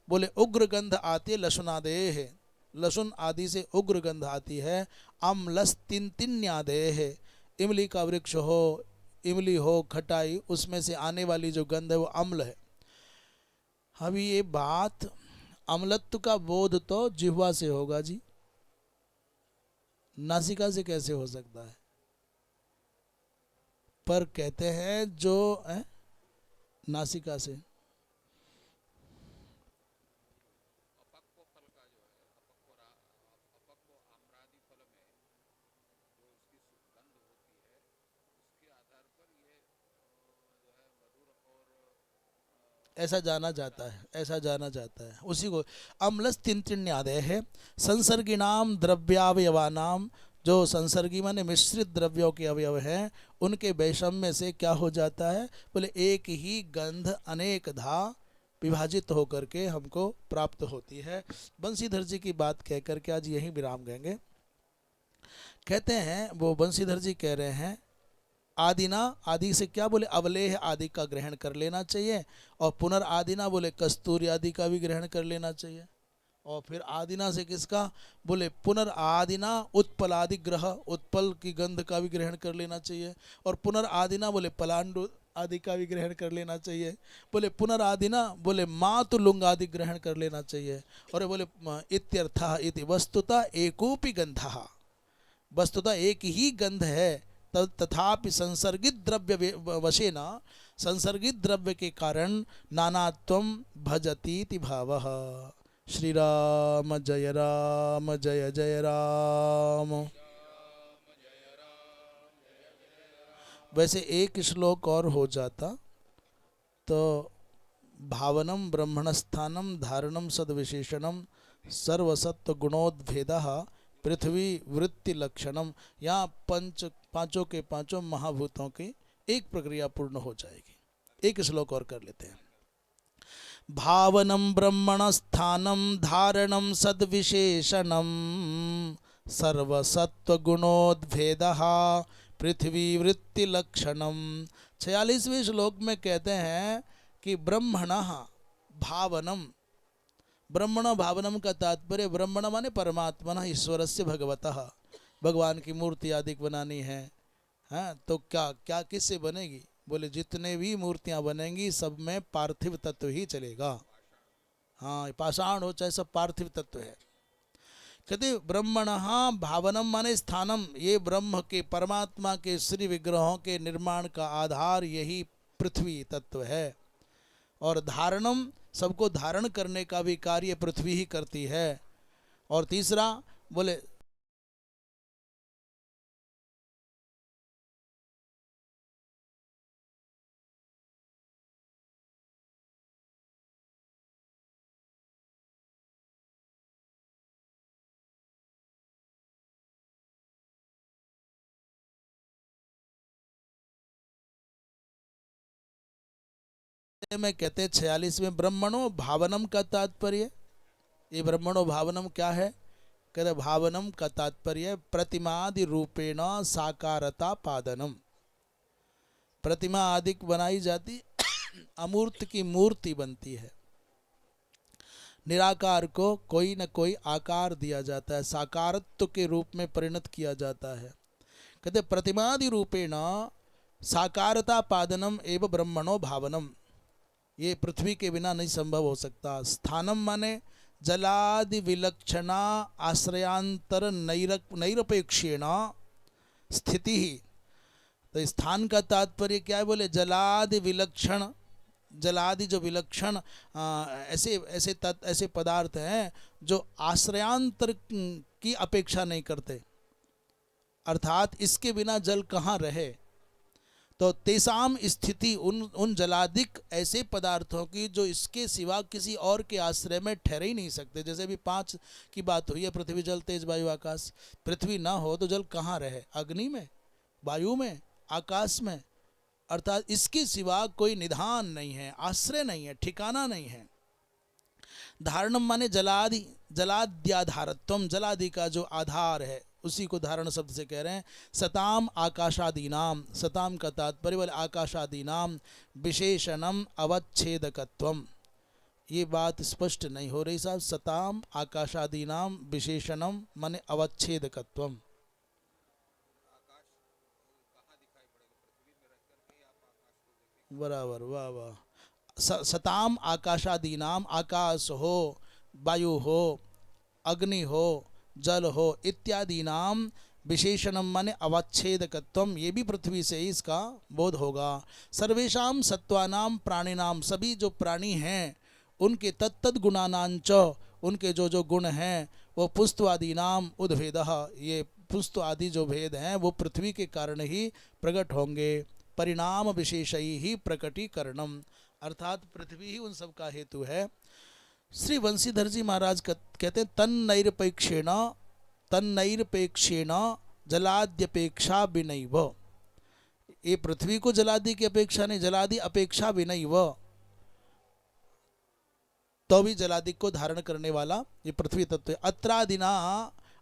बोले उग्र गंध आती है लशुनादेह, लहसुन आदि से उग्र गंध आती है। अम्लस्तिन्तिन्यादेह, इमली का वृक्ष हो, इमली हो, खटाई, उसमें से आने वाली जो गंध है वो अम्ल है। अभी ये बात, अम्लत्व का बोध तो जिह्वा से होगा जी, नासिका से कैसे हो सकता है? पर कहते हैं जो नासिका से ऐसा जाना जाता है, ऐसा जाना जाता है उसी को। अम्लस तिन्त्रिण्यादय है संसर्गिणाम द्रव्यावयवानाम, जो संसर्गी माने मिश्रित द्रव्यों के अवयव हैं उनके वैषम्य से क्या हो जाता है? बोले एक ही गंध अनेकधा विभाजित होकर के हमको प्राप्त होती है। बंशीधर जी की बात कह करके आज यही विराम देंगे। कहते हैं वो बंशीधर जी कह रहे हैं आदिना, आदि से क्या बोले अवलेह आदि का ग्रहण कर लेना चाहिए, और पुनर्आदिना बोले कस्तूरी आदि का भी ग्रहण कर लेना चाहिए। और फिर आदिना से किसका? बोले पुनर्आदिना उत्पलादि ग्रह, उत्पल की गंध का भी ग्रहण कर लेना चाहिए। और पुनर्आदिना बोले पलांडु आदि का भी ग्रहण कर लेना चाहिए। बोले पुनरादिना बोले मातुलुंग आदि ग्रहण कर लेना चाहिए। और बोले इत्यर्थः इति वस्तुतः एकोपि गंधः, वस्तुतः एक ही गंध है, तथापि संसर्गित द्रव्य वशेन, संसर्गित द्रव्य के कारण नानात्वं भजतीति भावः। श्री राम जय राम जय जय राम। वैसे एक श्लोक और हो जाता तो भावनम ब्रह्मणस्थानम धारणम सद्विशेषणम सर्वसत्व गुणोद्भेदः पृथ्वी वृत्ति लक्षणम, यहाँ पांचों के पांचों महाभूतों की एक प्रक्रिया पूर्ण हो जाएगी। एक श्लोक और कर लेते हैं। भावनम ब्रह्मणस्थानम धारणम सद्विशेषणम सर्वसत्व गुणोद्भेदः पृथ्वी वृत्ति लक्षणम। 46वें श्लोक में कहते हैं कि ब्रह्मणः भावनम, ब्रह्मण भावनम का तात्पर्य ब्रह्मण माने परमात्मा ईश्वरस्य भगवतः, भगवान की मूर्ति आदि बनानी है। हाँ तो क्या क्या किससे बनेगी? बोले जितने भी मूर्तियां बनेंगी सब में पार्थिव तत्व ही चलेगा। हाँ पाषाण हो चाहे सब पार्थिव तत्व है। कहते ब्रह्मण भावनम माने स्थानम, ये ब्रह्म के परमात्मा के श्री विग्रहों के निर्माण का आधार यही पृथ्वी तत्व है। और धारणम, सबको धारण करने का भी कार्य पृथ्वी ही करती है। और तीसरा बोले में कहते 46 में ब्रह्मणो भावनम का तात्पर्य, ये ब्रह्मणो भावनम क्या है? कहते भावनम का तात्पर्य प्रतिमादि रूपेण साकारता पादनम। प्रतिमा आदि बनाई जाती, अमूर्त की मूर्ति बनती है, निराकार को कोई न कोई आकार दिया जाता है, साकारत्व के रूप में परिणत किया जाता है। कहते प्रतिमादि रूपेण साकारता पादनम एवं ब्रह्मणो भावनम, ये पृथ्वी के बिना नहीं संभव हो सकता। स्थानम माने जलादि विलक्षणा आश्रयांतर नैरपेक्षेण स्थिति ही। तो स्थान का तात्पर्य क्या है? बोले जलादि विलक्षण, जलादि जो विलक्षण ऐसे पदार्थ हैं जो आश्रयांतर की अपेक्षा नहीं करते, अर्थात इसके बिना जल कहाँ रहे। तो तेसाम स्थिति, उन जलादिक ऐसे पदार्थों की जो इसके सिवा किसी और के आश्रय में ठहर ही नहीं सकते। जैसे भी 5 की बात हुई है, पृथ्वी जल तेज वायु आकाश। पृथ्वी ना हो तो जल कहाँ रहे? अग्नि में, वायु में, आकाश में। अर्थात इसके सिवा कोई निधान नहीं है, आश्रय नहीं है, ठिकाना नहीं है। धारणम माने जलादि, जलाद्याधारत्वम, जलादि का जो आधार है उसी को धारण शब्द से कह रहे हैं। सताम आकाशादीनाम, सताम का तात्पर्य बोले आकाशादीनाम विशेषणम अवच्छेदकत्वम। ये बात स्पष्ट नहीं हो रही साहब। सताम आकाशादीनाम विशेषणम माने अवच्छेदकत्वम। बराबर, वाह वाह। सताम आकाशादीनाम, आकाश हो, वायु हो, अग्नि हो, जल हो इत्यादि नाम विशेषणम माने अवच्छेदकत्वम, ये भी पृथ्वी से ही इसका बोध होगा। सर्वेषाम सत्वानाम प्राणिनाम, सभी जो प्राणी हैं उनके तत्तद गुणानांच, उनके जो जो गुण हैं वो पुस्तवादि नाम उद्भेदः, ये पुस्त आदि जो भेद हैं वो पृथ्वी के कारण ही प्रकट होंगे। परिणाम विशेषई ही प्रकटीकरणम, अर्थात पृथ्वी ही उन सब का हेतु है। श्री वंशीधर जी महाराज कहते हैं तन्नैरपेक्षेण, तन्नैरपेक्षेण जलाद्यपेक्षा विनैव। ये पृथ्वी को जलादि की अपेक्षा नहीं, जलादि अपेक्षा विनैव, तो भी जलादि को धारण करने वाला ये पृथ्वी तत्व है। अत्रादिना,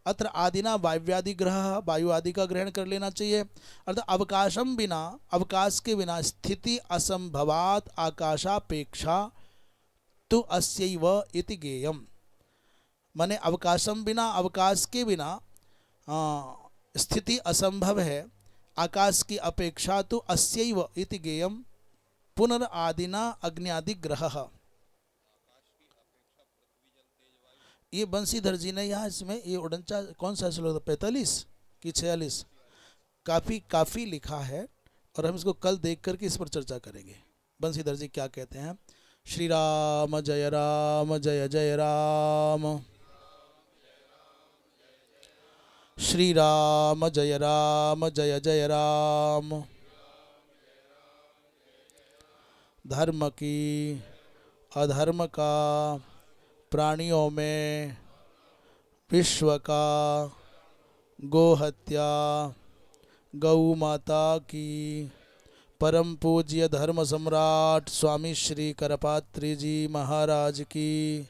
अत्र आदिना वायव्यादि ग्रह, वायु आदि का ग्रहण कर लेना चाहिए। अर्थात अवकाशम बिना, अवकाश के बिना स्थिति असंभवात आकाशापेक्षा तो अस्यैव इति गेयम, माने अवकाशम बिना, अवकाश के बिना स्थिति असंभव है, आकाश की अपेक्षा तो अस्यैव इति गेयम पुनरादिना अग्न्यादि ग्रह। ये बंशीधर जी ने यहाँ इसमें ये उड़नचा कौन सा श्लोक 45 कि 46 काफ़ी लिखा है, और हम इसको कल देख करके इस पर चर्चा करेंगे। बंशीधर जी क्या कहते हैं? श्री राम जय राम जय जय राम, श्री राम जय राम जय जय राम। धर्म की अधर्म का, प्राणियों में विश्व का, गोहत्या, गौ माता की, परम पूज्य धर्म सम्राट स्वामी श्री करपात्री जी महाराज की,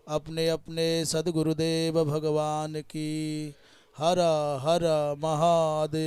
अपने अपने सद्गुरुदेव भगवान की। हर हर महादेव।